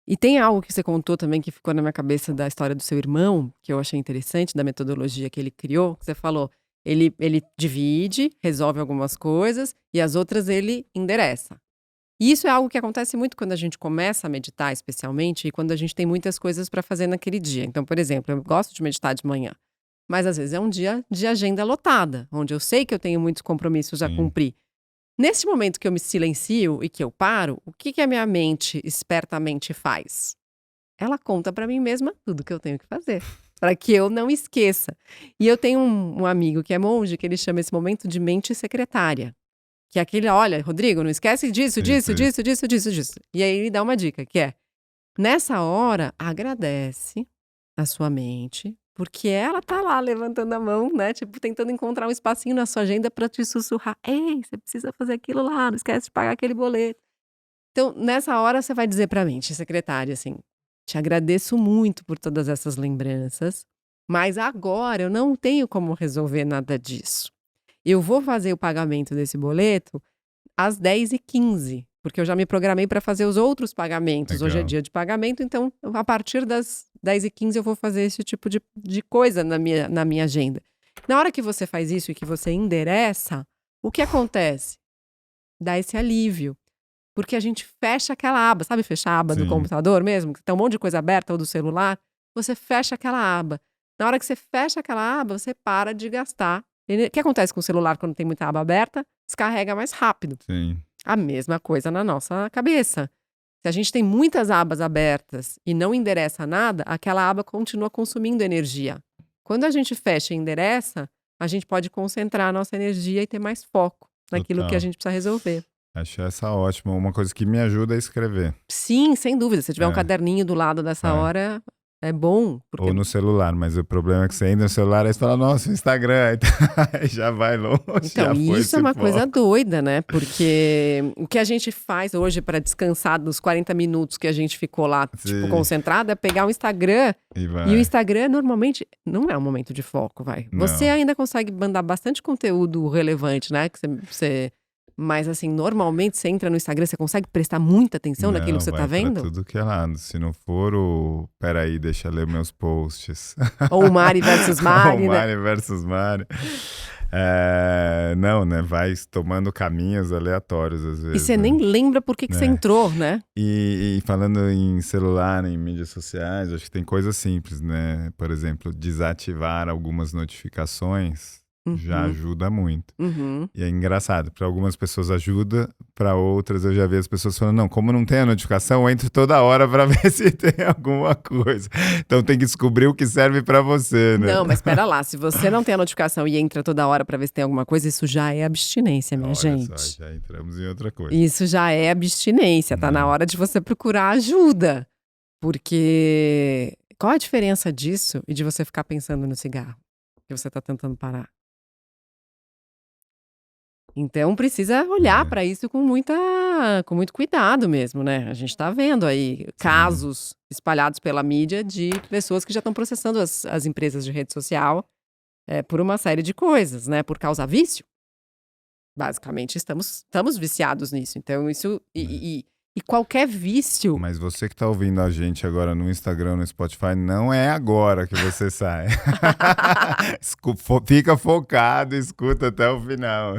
E tem algo que você contou também que ficou na minha cabeça da história do seu irmão, que eu achei interessante, da metodologia que ele criou. Que você falou, ele divide, resolve algumas coisas e as outras ele endereça. E isso é algo que acontece muito quando a gente começa a meditar, especialmente, e quando a gente tem muitas coisas para fazer naquele dia. Então, por exemplo, eu gosto de meditar de manhã, mas às vezes é um dia de agenda lotada, onde eu sei que eu tenho muitos compromissos a cumprir. Nesse momento que eu me silencio e que eu paro, o que a minha mente espertamente faz? Ela conta para mim mesma tudo que eu tenho que fazer, para que eu não esqueça. E eu tenho um amigo que é monge, que ele chama esse momento de mente secretária. Que é aquele, olha, Rodrigo, não esquece disso. E aí ele dá uma dica, que é, nessa hora, agradece a sua mente, porque ela tá lá levantando a mão, né? Tipo, tentando encontrar um espacinho na sua agenda pra te sussurrar. Ei, você precisa fazer aquilo lá, não esquece de pagar aquele boleto. Então, nessa hora, você vai dizer pra mente, secretária, assim, te agradeço muito por todas essas lembranças, mas agora eu não tenho como resolver nada disso. Eu vou fazer o pagamento desse boleto às 10h15, porque eu já me programei para fazer os outros pagamentos. Legal. Hoje é dia de pagamento, então a partir das 10h15 eu vou fazer esse tipo de coisa na minha agenda. Na hora que você faz isso e que você endereça, o que acontece? Dá esse alívio. Porque a gente fecha aquela aba, sabe fechar a aba do computador mesmo? Que tem um monte de coisa aberta ou do celular. você fecha aquela aba. Na hora que você fecha aquela aba, você para de gastar. O que acontece com o celular quando tem muita aba aberta? Descarrega mais rápido. Sim. A mesma coisa na nossa cabeça. Se a gente tem muitas abas abertas e não endereça nada, aquela aba continua consumindo energia. Quando a gente fecha e endereça, a gente pode concentrar a nossa energia e ter mais foco naquilo que a gente precisa resolver. Acho essa ótima. Uma coisa que me ajuda a escrever. Sim, sem dúvida. Se tiver um caderninho do lado dessa hora, é bom. Porque... Ou no celular, mas o problema é que você entra no celular e você fala, nossa, o Instagram, aí já vai longe. Então, isso é uma coisa doida, né? Porque o que a gente faz hoje para descansar dos 40 minutos que a gente ficou lá, tipo, concentrado, é pegar o Instagram. E o Instagram, normalmente, não é um momento de foco, vai. Não. Você ainda consegue mandar bastante conteúdo relevante, né? Que você... Mas, assim, normalmente você entra no Instagram, você consegue prestar muita atenção naquilo que você tá vendo? Pra tudo que é lado. Se não for o... Peraí, deixa eu ler meus posts. Ou o Mari versus Mari, Ou o Mari versus Mari. Não, né? Vai tomando caminhos aleatórios, às vezes. E você nem lembra por que você entrou, né? E falando em celular, em mídias sociais, acho que tem coisas simples, né? Por exemplo, desativar algumas notificações... já ajuda muito. E é engraçado, para algumas pessoas ajuda, para outras eu já vi as pessoas falando, não, como não tem a notificação, eu entro toda hora para ver se tem alguma coisa. Então tem que descobrir o que serve para você, né? Não, mas espera lá, se você não tem a notificação e entra toda hora para ver se tem alguma coisa, isso já é abstinência, minha gente. Só, já entramos em outra coisa. Isso já é abstinência, tá na hora de você procurar ajuda. Porque qual a diferença disso e de você ficar pensando no cigarro que você tá tentando parar? Então precisa olhar para isso com muito cuidado mesmo, né? A gente tá vendo aí casos espalhados pela mídia de pessoas que já estão processando as empresas de rede social por uma série de coisas, né? Por causa vício. Basicamente estamos viciados nisso. Então isso... E qualquer vício... Mas você que tá ouvindo a gente agora no Instagram, no Spotify, não é agora que você sai. Fica focado, escuta até o final.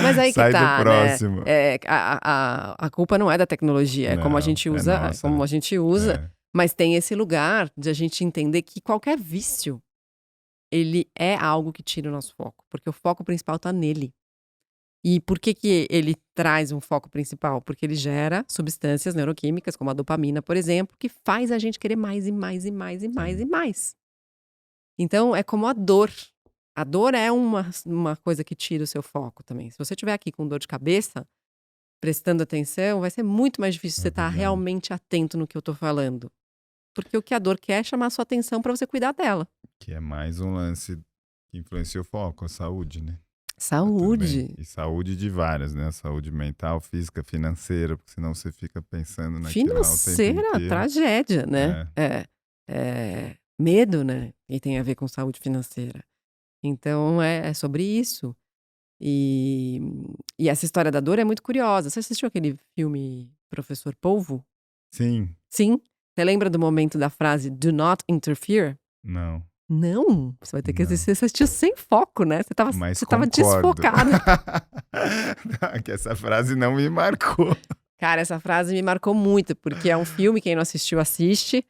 Mas aí que sai tá, do próximo. Né? A culpa não é da tecnologia, é como a gente usa, a gente usa. Mas tem esse lugar de a gente entender que qualquer vício, ele é algo que tira o nosso foco. Porque o foco principal tá nele. E por que ele traz um foco principal? Porque ele gera substâncias neuroquímicas, como a dopamina, por exemplo, que faz a gente querer mais e mais e mais e mais e mais. Então, é como a dor. A dor é uma coisa que tira o seu foco também. Se você estiver aqui com dor de cabeça, prestando atenção, vai ser muito mais difícil você estar realmente atento no que eu tô falando. Porque o que a dor quer é chamar a sua atenção para você cuidar dela. Que é mais um lance que influencia o foco, a saúde, né? Saúde. E saúde de várias, né? Saúde mental, física, financeira, porque senão você fica pensando naquilo lá o tempo Financeira, inteiro. tragédia, né? Medo, né? E tem a ver com saúde financeira. Então, é sobre isso. E essa história da dor é muito curiosa. Você assistiu aquele filme Professor Polvo? Sim. Sim? Você lembra do momento da frase "Do not interfere"? Não. Não, você vai ter que assistir. Você assistiu sem foco, né? Você tava desfocado. Que essa frase não me marcou. Cara, essa frase me marcou muito, porque é um filme, quem não assistiu, assiste,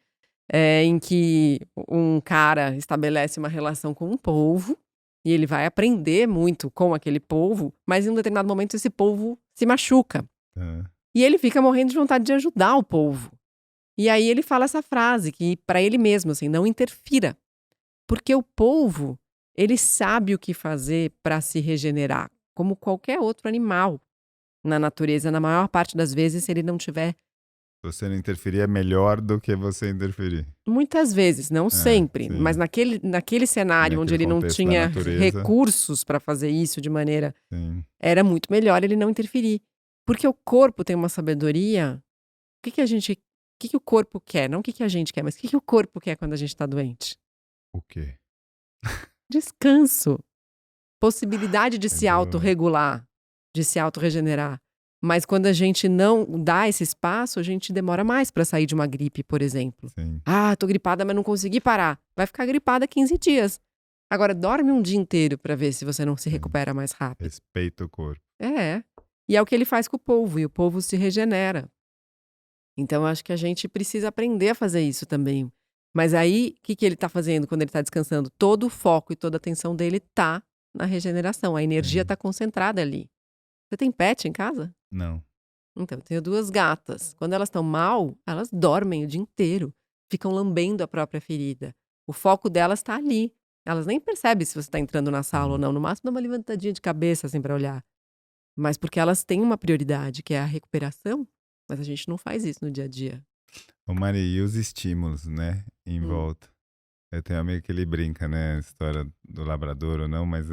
em que um cara estabelece uma relação com um polvo, e ele vai aprender muito com aquele polvo, mas em um determinado momento esse polvo se machuca. E ele fica morrendo de vontade de ajudar o polvo. E aí ele fala essa frase, que para ele mesmo, assim, não interfira. Porque o polvo, ele sabe o que fazer para se regenerar, como qualquer outro animal na natureza. Na maior parte das vezes, se ele não tiver... Você não interferir é melhor do que você interferir. Muitas vezes, não sempre. Sim. Mas naquele cenário onde ele não tinha recursos para fazer isso de maneira... Era muito melhor ele não interferir. Porque o corpo tem uma sabedoria. O que o corpo quer? Não o que a gente quer, mas o que o corpo quer quando a gente está doente? O quê? Descanso. Possibilidade de se autorregular, de se autorregenerar. Mas quando a gente não dá esse espaço, a gente demora mais para sair de uma gripe, por exemplo. Sim. Tô gripada, mas não consegui parar. Vai ficar gripada 15 dias. Agora, dorme um dia inteiro para ver se você não se recupera mais rápido. Respeita o corpo. E é o que ele faz com o polvo, e o polvo se regenera. Então, eu acho que a gente precisa aprender a fazer isso também. Mas aí, o que ele tá fazendo quando ele tá descansando? Todo o foco e toda a atenção dele tá na regeneração. A energia Sim. tá concentrada ali. Você tem pet em casa? Não. Então, eu tenho 2 gatas. Quando elas estão mal, elas dormem o dia inteiro, ficam lambendo a própria ferida. O foco delas tá ali. Elas nem percebem se você tá entrando na sala ou Uhum. não, no máximo dá uma levantadinha de cabeça, assim, pra olhar. Mas porque elas têm uma prioridade, que é a recuperação, mas a gente não faz isso no dia a dia. Ô Mari, e os estímulos, né, em Hum. volta? Eu tenho um amigo que ele brinca, né, a história do labrador ou não, mas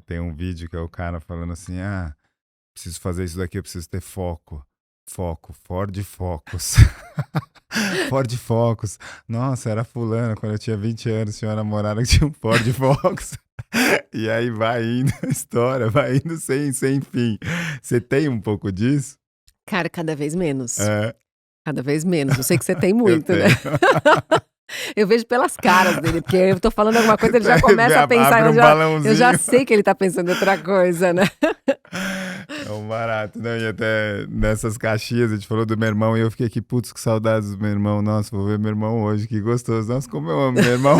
tem um vídeo que é o cara falando assim, preciso fazer isso daqui, eu preciso ter foco. Foco, Ford Focus. Ford Focus. Nossa, era fulano, quando eu tinha 20 anos, tinha uma namorada que tinha um Ford Focus. E aí vai indo a história, vai indo sem fim. Você tem um pouco disso? Cara, cada vez menos. É, Cada vez menos. Eu sei que você tem eu muito, né? tenho. Eu vejo pelas caras dele, porque eu tô falando alguma coisa, ele já começa a Abre pensar, um eu já balãozinho. sei que ele tá pensando em outra coisa, né? É um barato, né? E até nessas caixinhas, a gente falou do meu irmão e eu fiquei aqui, putz, que saudades do meu irmão. Nossa, vou ver meu irmão hoje, que gostoso. Nossa, como eu amo meu irmão.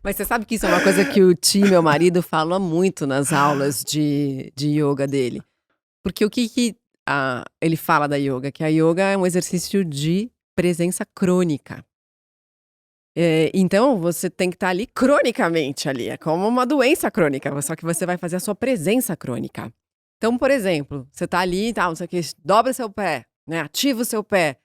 Mas você sabe que isso é uma coisa que o Ti, meu marido, fala muito nas aulas de yoga dele. Porque o que ele fala da yoga? Que a yoga é um exercício de presença crônica. Então você tem que estar ali cronicamente ali, é como uma doença crônica, só que você vai fazer a sua presença crônica. Então, por exemplo, você tá ali e tal, não sei o que, dobra seu pé, né, ativa o seu pé.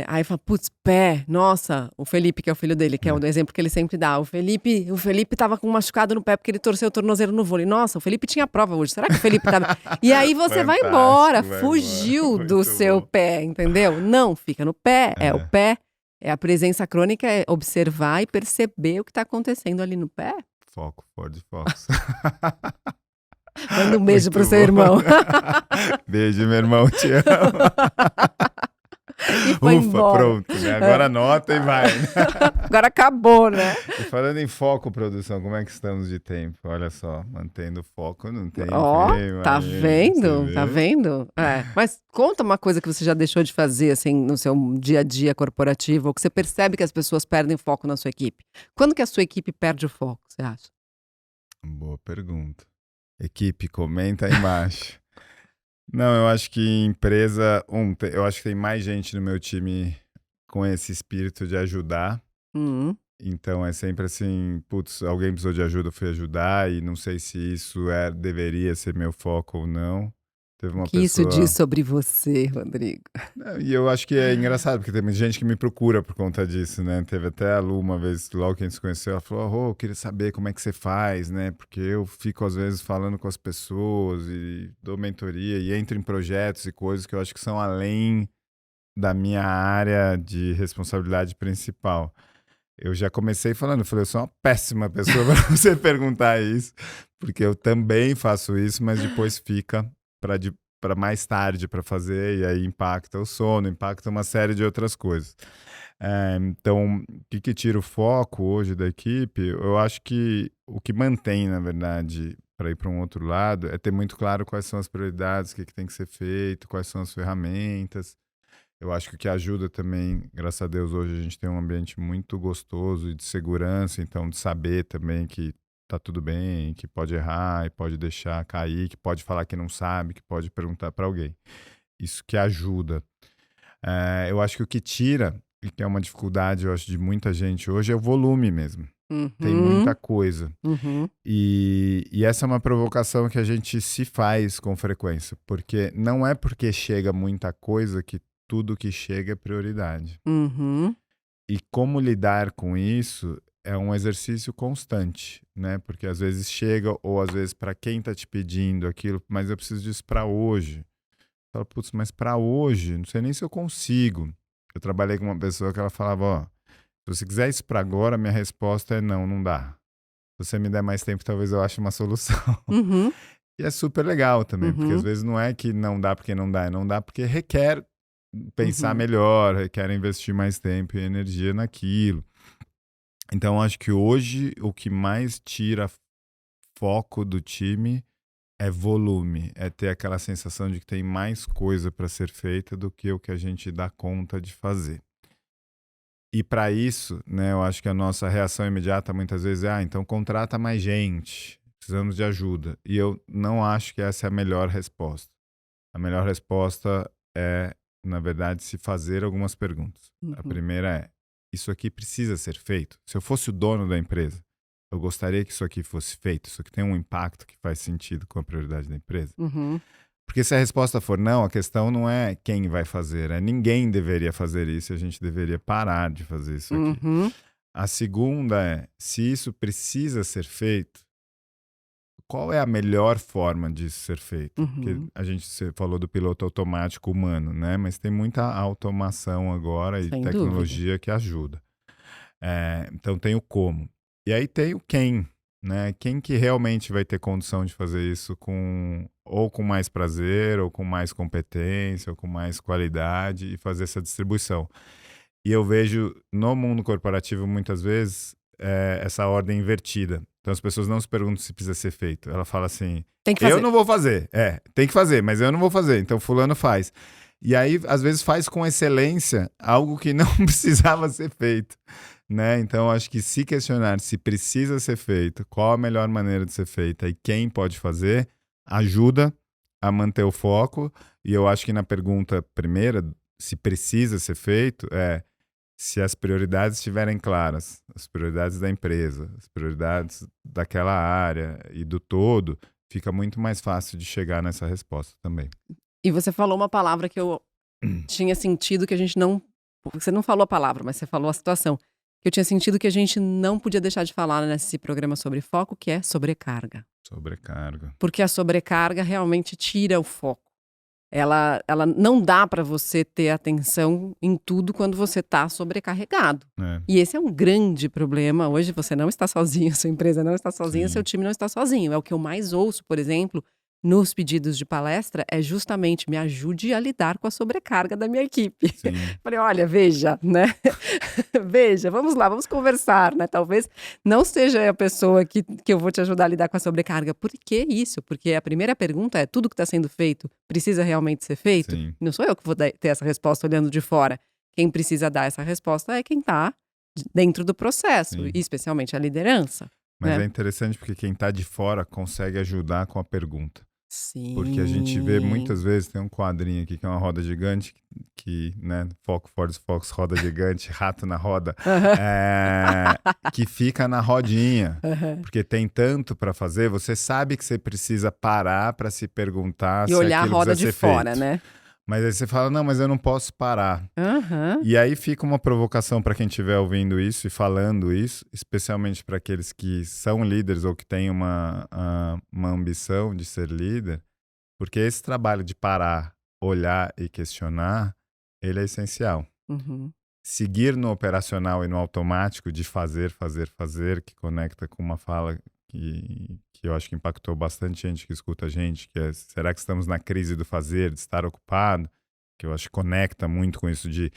Aí fala, putz, pé, nossa, o Felipe, que é o filho dele, que é um exemplo que ele sempre dá. O Felipe tava com um machucado no pé porque ele torceu o tornozelo no vôlei. Nossa, o Felipe tinha prova hoje. Será que o Felipe tava. E aí você vai embora, Fantástico, vai embora. fugiu do Muito seu bom. pé, entendeu? Não, fica no pé, é o É, pé. É a presença crônica, é observar e perceber o que tá acontecendo ali no pé. foco, Ford Focus. Manda um beijo pro Muito seu bom. irmão. Beijo, meu irmão, te amo. E foi Ufa, embora. pronto, né? Agora anota e vai. Né? Agora acabou, né? E falando em foco, produção, como é que estamos de tempo? Olha só, mantendo o foco, não tem Ó, tema tá aí, você vendo? Tá vê? vendo? Mas conta uma coisa que você já deixou de fazer, assim, no seu dia a dia corporativo, ou que você percebe que as pessoas perdem foco na sua equipe. Quando que a sua equipe perde o foco, você acha? Boa pergunta. Equipe, comenta aí embaixo. Não, eu acho que empresa, eu acho que tem mais gente no meu time com esse espírito de ajudar. Hum. Então é sempre assim, putz, alguém precisou de ajuda, eu fui ajudar e não sei se isso deveria ser meu foco ou não. Teve O uma que isso diz pessoa. sobre você, Rodrigo? Não, e eu acho que é engraçado, porque tem muita gente que me procura por conta disso, né? Teve até a Lu uma vez, logo que a gente se conheceu, ela falou, eu queria saber como é que você faz, né? Porque eu fico, às vezes, falando com as pessoas e dou mentoria e entro em projetos e coisas que eu acho que são além da minha área de responsabilidade principal. Eu já comecei falando, eu falei, eu sou uma péssima pessoa para você perguntar isso, porque eu também faço isso, mas depois fica para mais tarde para fazer, e aí impacta o sono, impacta uma série de outras coisas. Então, o que tira o foco hoje da equipe? Eu acho que o que mantém, na verdade, para ir para um outro lado, é ter muito claro quais são as prioridades, o que tem que ser feito, quais são as ferramentas. Eu acho que o que ajuda também, graças a Deus, hoje a gente tem um ambiente muito gostoso e de segurança, então de saber também que tá tudo bem, que pode errar e pode deixar cair, que pode falar que não sabe, que pode perguntar para alguém. Isso que ajuda. Eu acho que o que tira, e que é uma dificuldade, eu acho, de muita gente hoje, é o volume mesmo. Tem muita Uhum, coisa. uhum, E essa é uma provocação que a gente se faz com frequência, porque não é porque chega muita coisa que tudo que chega é prioridade. uhum. E como lidar com isso é um exercício constante, né? Porque às vezes chega, ou às vezes para quem está te pedindo aquilo, mas eu preciso disso para hoje. Fala, putz, mas para hoje, não sei nem se eu consigo. Eu trabalhei com uma pessoa que ela falava, ó, se você quiser isso para agora, minha resposta é não, não dá. Se você me der mais tempo, talvez eu ache uma solução. Uhum, E é super legal também, porque às uhum, vezes não é que não dá porque não dá, é não dá porque requer pensar uhum. melhor, requer investir mais tempo e energia naquilo. Então, acho que hoje o que mais tira foco do time é volume, é ter aquela sensação de que tem mais coisa para ser feita do que o que a gente dá conta de fazer. E para isso, né, eu acho que a nossa reação imediata muitas vezes é, então contrata mais gente, precisamos de ajuda. E eu não acho que essa é a melhor resposta. A melhor resposta é, na verdade, se fazer algumas perguntas. A Uhum. primeira é, isso aqui precisa ser feito? Se eu fosse o dono da empresa, eu gostaria que isso aqui fosse feito? Isso aqui tem um impacto que faz sentido com a prioridade da empresa? Uhum. Porque se a resposta for não, a questão não é quem vai fazer, é ninguém deveria fazer isso e a gente deveria parar de fazer isso aqui. Uhum. A segunda é, se isso precisa ser feito, qual é a melhor forma disso ser feito? Porque Uhum. você falou do piloto automático humano, né? Mas tem muita automação agora e Sem dúvida. tecnologia que ajuda. Então tem o como. E aí tem o quem, né? Quem que realmente vai ter condição de fazer isso ou com mais prazer, ou com mais competência, ou com mais qualidade e fazer essa distribuição. E eu vejo no mundo corporativo muitas vezes essa ordem invertida. Então as pessoas não se perguntam se precisa ser feito. Ela fala assim: Tem que eu fazer. não vou fazer. Tem que fazer, mas eu não vou fazer. Então fulano faz. E aí, às vezes, faz com excelência algo que não precisava ser feito, né? Então, acho que se questionar se precisa ser feito, qual a melhor maneira de ser feita e quem pode fazer, ajuda a manter o foco. E eu acho que na pergunta primeira, se precisa ser feito, se as prioridades estiverem claras, as prioridades da empresa, as prioridades daquela área e do todo, fica muito mais fácil de chegar nessa resposta também. E você falou uma palavra que eu tinha sentido que a gente não. Você não falou a palavra, mas você falou a situação. Que eu tinha sentido que a gente não podia deixar de falar nesse programa sobre foco, que é sobrecarga. Sobrecarga. Porque a sobrecarga realmente tira o foco. Ela não dá para você ter atenção em tudo quando você está sobrecarregado. É, E esse é um grande problema. Hoje você não está sozinho, sua empresa não está sozinha, seu sim, time não está sozinho. É o que eu mais ouço, por exemplo, nos pedidos de palestra, é justamente me ajude a lidar com a sobrecarga da minha equipe. sim, Falei, olha, veja, né? Veja, vamos lá, vamos conversar, né? Talvez não seja a pessoa que eu vou te ajudar a lidar com a sobrecarga. Por que isso? Porque a primeira pergunta é: tudo que está sendo feito precisa realmente ser feito? sim, Não sou eu que vou ter essa resposta olhando de fora. Quem precisa dar essa resposta é quem está dentro do processo, e sim. especialmente a liderança, Mas né? é interessante porque quem está de fora consegue ajudar com a pergunta. Porque a gente vê Sim. muitas vezes, tem um quadrinho aqui que é uma roda gigante, né, foco, Ford Fox, roda gigante, rato na roda, Aham. que fica na rodinha. Aham. Porque tem tanto para fazer, você sabe que você precisa parar para se perguntar E se olhar a aquilo roda precisa de ser fora, feito. né? Mas aí você fala, não, mas eu não posso parar. Aham. E aí fica uma provocação para quem estiver ouvindo isso e falando isso, especialmente para aqueles que são líderes ou que têm uma ambição de ser líder, porque esse trabalho de parar, olhar e questionar, ele é essencial. Uhum. Seguir no operacional e no automático de fazer, fazer, fazer, que conecta com uma fala que eu acho que impactou bastante gente que escuta a gente, que é, será que estamos na crise do fazer, de estar ocupado? Que eu acho que conecta muito com isso de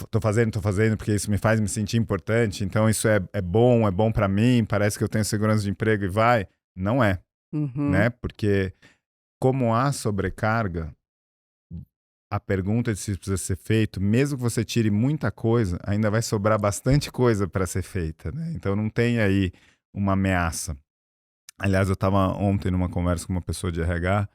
tô fazendo porque isso me faz me sentir importante, então isso é bom para mim, parece que eu tenho segurança de emprego e vai. Não é, Uhum. né? Porque como há sobrecarga, a pergunta de se precisa ser feito, mesmo que você tire muita coisa, ainda vai sobrar bastante coisa para ser feita, né? Então não tem aí uma ameaça. Aliás, eu estava ontem numa conversa com uma pessoa de RH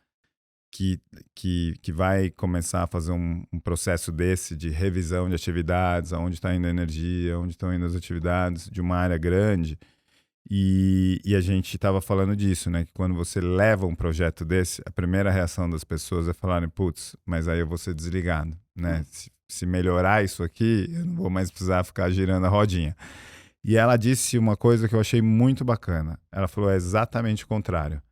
que, que vai começar a fazer um processo desse de revisão de atividades, aonde está indo a energia, onde estão indo as atividades de uma área grande. E a gente estava falando disso, né? Que quando você leva um projeto desse, a primeira reação das pessoas é falarem, putz, mas aí eu vou ser desligado, né? Se melhorar isso aqui, eu não vou mais precisar ficar girando a rodinha. E ela disse uma coisa que eu achei muito bacana. Ela falou exatamente o contrário.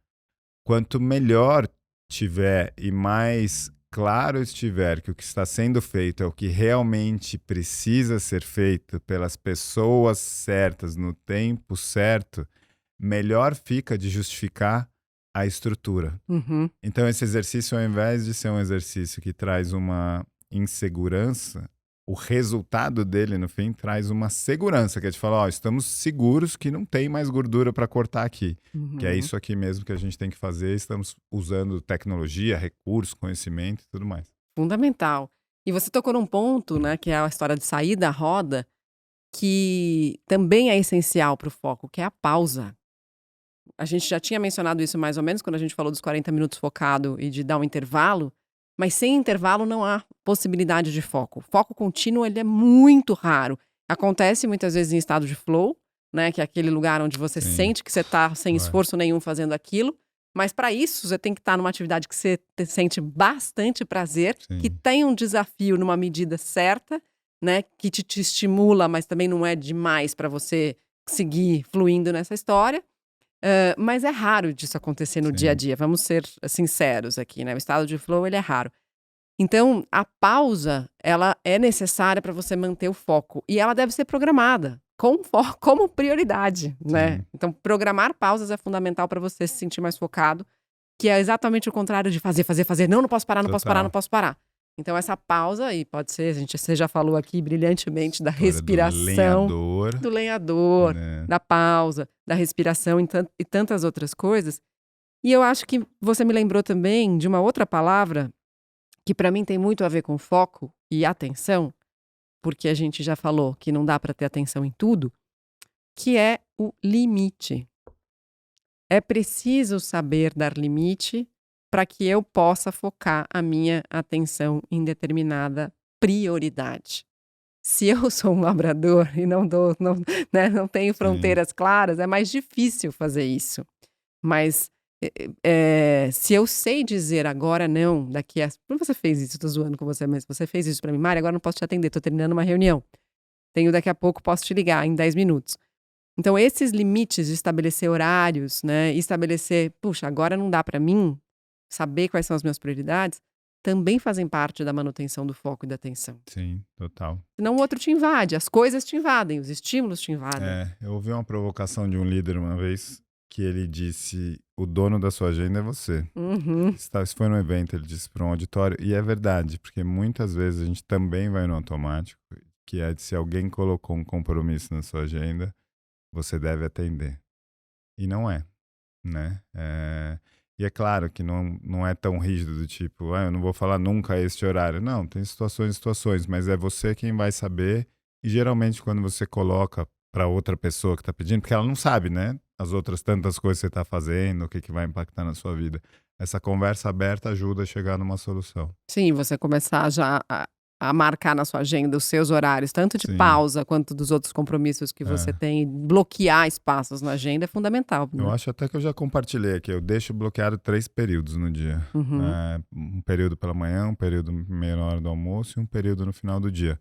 Quanto melhor tiver e mais claro estiver que o que está sendo feito é o que realmente precisa ser feito pelas pessoas certas, no tempo certo, melhor fica de justificar a estrutura. Uhum. Então, esse exercício, ao invés de ser um exercício que traz uma insegurança, o resultado dele, no fim, traz uma segurança, que é de falar, ó, estamos seguros que não tem mais gordura para cortar aqui. Que é Uhum. isso aqui mesmo que a gente tem que fazer, estamos usando tecnologia, recursos, conhecimento e tudo mais. Fundamental. E você tocou num ponto, né, que é a história de sair da roda. que também é essencial para o foco, que é a pausa. A gente já tinha mencionado isso mais ou menos quando a gente falou dos 40 minutos focado e de dar um intervalo, mas sem intervalo não há possibilidade de foco. Foco contínuo, ele é muito raro. Acontece muitas vezes em estado de flow, né, que é aquele lugar onde você Sim. sente que você está sem esforço nenhum fazendo aquilo, mas para isso você tem que estar numa atividade que você sente bastante prazer, Sim. que tem um desafio numa medida certa, né, que te estimula, mas também não é demais para você seguir fluindo nessa história. Mas é raro disso acontecer no dia a dia, vamos ser sinceros aqui, né? O estado de flow, ele é raro. Então, a pausa, ela é necessária para você manter o foco. E ela deve ser programada como prioridade, né? Sim. Então, programar pausas é fundamental para você se sentir mais focado, que é exatamente o contrário de fazer. Não posso parar, não posso parar, não posso parar. Então, essa pausa, e pode ser, você já falou aqui brilhantemente da respiração. Do lenhador, né? Da pausa, da respiração e tantas outras coisas. E eu acho que você me lembrou também de uma outra palavra que para mim tem muito a ver com foco e atenção, porque a gente já falou que não dá para ter atenção em tudo, que é o limite. É preciso saber dar limite para que eu possa focar a minha atenção em determinada prioridade. Se eu sou um labrador e não tenho fronteiras claras, é mais difícil fazer isso. Mas se eu sei dizer agora não, daqui a... Você fez isso, tô zoando com você mesmo. Você fez isso pra mim, Mari, agora não posso te atender, tô terminando uma reunião. Daqui a pouco, posso te ligar em 10 minutos. Então, esses limites de estabelecer horários, né? Estabelecer, puxa, agora não dá pra mim saber quais são as minhas prioridades, também fazem parte da manutenção do foco e da atenção. Sim, total. Senão o outro te invade, as coisas te invadem, os estímulos te invadem. Eu ouvi uma provocação de um líder uma vez, que ele disse, o dono da sua agenda é você. Uhum. Isso foi num evento, ele disse para um auditório, e é verdade, porque muitas vezes a gente também vai no automático, que é de se alguém colocou um compromisso na sua agenda, você deve atender. E não é, né? E é claro que não é tão rígido do tipo, eu não vou falar nunca este horário. Não, tem situações, mas é você quem vai saber. E geralmente quando você coloca para outra pessoa que está pedindo, porque ela não sabe, né? As outras tantas coisas que você está fazendo, o que vai impactar na sua vida. Essa conversa aberta ajuda a chegar numa solução. Sim, você começar já a marcar na sua agenda os seus horários, tanto de pausa quanto dos outros compromissos que você tem, bloquear espaços na agenda é fundamental. Né? Eu acho até que eu já compartilhei aqui, eu deixo bloqueado 3 períodos no dia. Um período pela manhã, um período meia hora do almoço e um período no final do dia.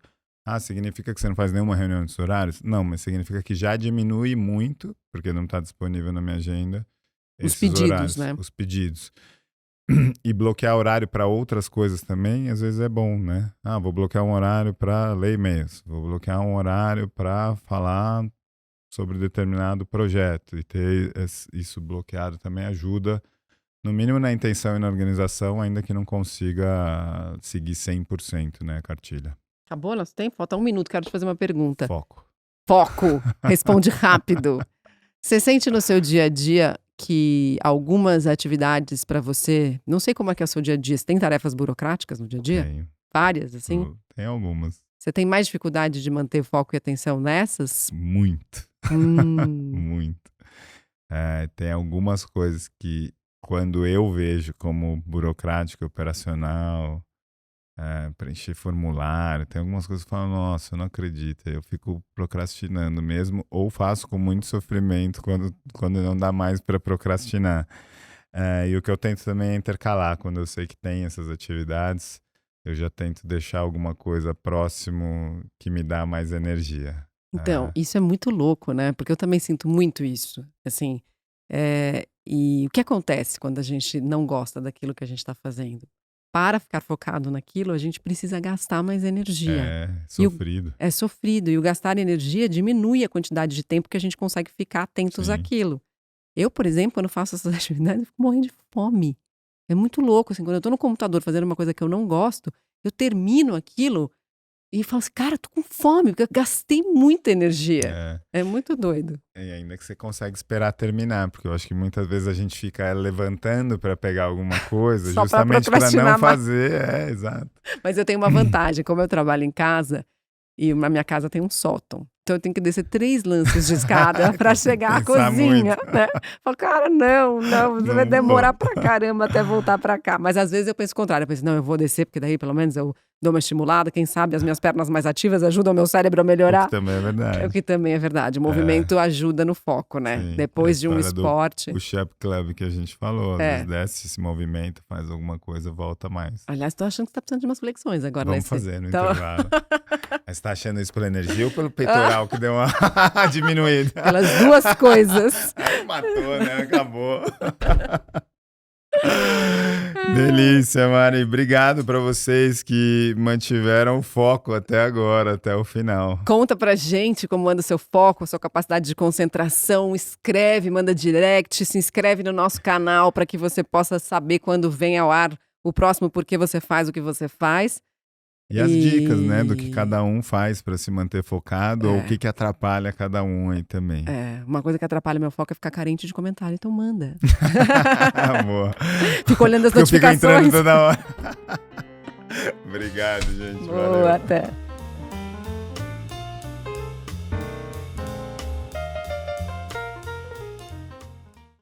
Significa que você não faz nenhuma reunião nesses horários? Não, mas significa que já diminui muito, porque não está disponível na minha agenda, os pedidos, horários, né? Os pedidos. E bloquear horário para outras coisas também, às vezes é bom, né? Vou bloquear um horário para ler e-mails, vou bloquear um horário para falar sobre determinado projeto. E ter isso bloqueado também ajuda, no mínimo na intenção e na organização, ainda que não consiga seguir 100%, né, a cartilha. Acabou nosso tempo? Falta 1 minuto, quero te fazer uma pergunta. Foco. Responde rápido. Você sente no seu dia a dia que algumas atividades para você, não sei como é que é o seu dia a dia, você tem tarefas burocráticas no dia a dia? Tenho. Várias, assim? Tem algumas. Você tem mais dificuldade de manter foco e atenção nessas? Muito. Muito. Tem algumas coisas que, quando eu vejo como burocrático, operacional, preencher formulário, tem algumas coisas que eu falo, nossa, eu não acredito, eu fico procrastinando mesmo, ou faço com muito sofrimento quando não dá mais para procrastinar. E o que eu tento também é intercalar, quando eu sei que tem essas atividades, eu já tento deixar alguma coisa próximo que me dá mais energia. Então, isso é muito louco, né? Porque eu também sinto muito isso, assim, e o que acontece quando a gente não gosta daquilo que a gente está fazendo? Para ficar focado naquilo, a gente precisa gastar mais energia. É sofrido. É sofrido. E o gastar energia diminui a quantidade de tempo que a gente consegue ficar atentos àquilo. Eu, por exemplo, quando faço essas atividades, eu fico morrendo de fome. É muito louco, assim, quando eu tô no computador fazendo uma coisa que eu não gosto, eu termino aquilo e falo assim, cara, eu tô com fome, porque eu gastei muita energia. É muito doido. E ainda que você consegue esperar terminar, porque eu acho que muitas vezes a gente fica levantando para pegar alguma coisa, justamente para não fazer. Exato. Mas eu tenho uma vantagem, como eu trabalho em casa, E na minha casa tem um sótão. Então eu tenho que descer 3 lances de escada pra chegar à Pensar cozinha, muito. né? Falo, cara, não, você Não vai demorar vou. pra caramba até voltar pra cá. Mas às vezes eu penso o contrário. Eu penso, não, eu vou descer, porque daí pelo menos eu dou uma estimulada. Quem sabe as minhas pernas mais ativas ajudam o meu cérebro a O melhorar. que também é É o verdade. que também é verdade. O movimento ajuda no foco, né? Sim, a Depois de um história do esporte. push-up club que a gente falou. Às vezes É. desce, se movimenta, faz alguma coisa, volta mais. Aliás, tô achando que você tá precisando de umas flexões agora, Vamos nesse. fazer no Então, intervalo. Mas tá achando isso pela energia ou pelo peitoral que deu uma diminuída? pelas duas coisas. Aí matou, né? Acabou. Delícia, Mari. Obrigado para vocês que mantiveram o foco até agora, até o final. Conta pra gente como anda o seu foco, a sua capacidade de concentração. Escreve, manda direct, se inscreve no nosso canal para que você possa saber quando vem ao ar o próximo Por que Você Faz o que Você Faz. E as dicas, né, do que cada um faz para se manter focado ou o que atrapalha cada um aí também. Uma coisa que atrapalha meu foco é ficar carente de comentário, então manda. Amor. Fico olhando as Eu fico notificações. entrando toda hora. Obrigado, gente. Boa, Valeu. até.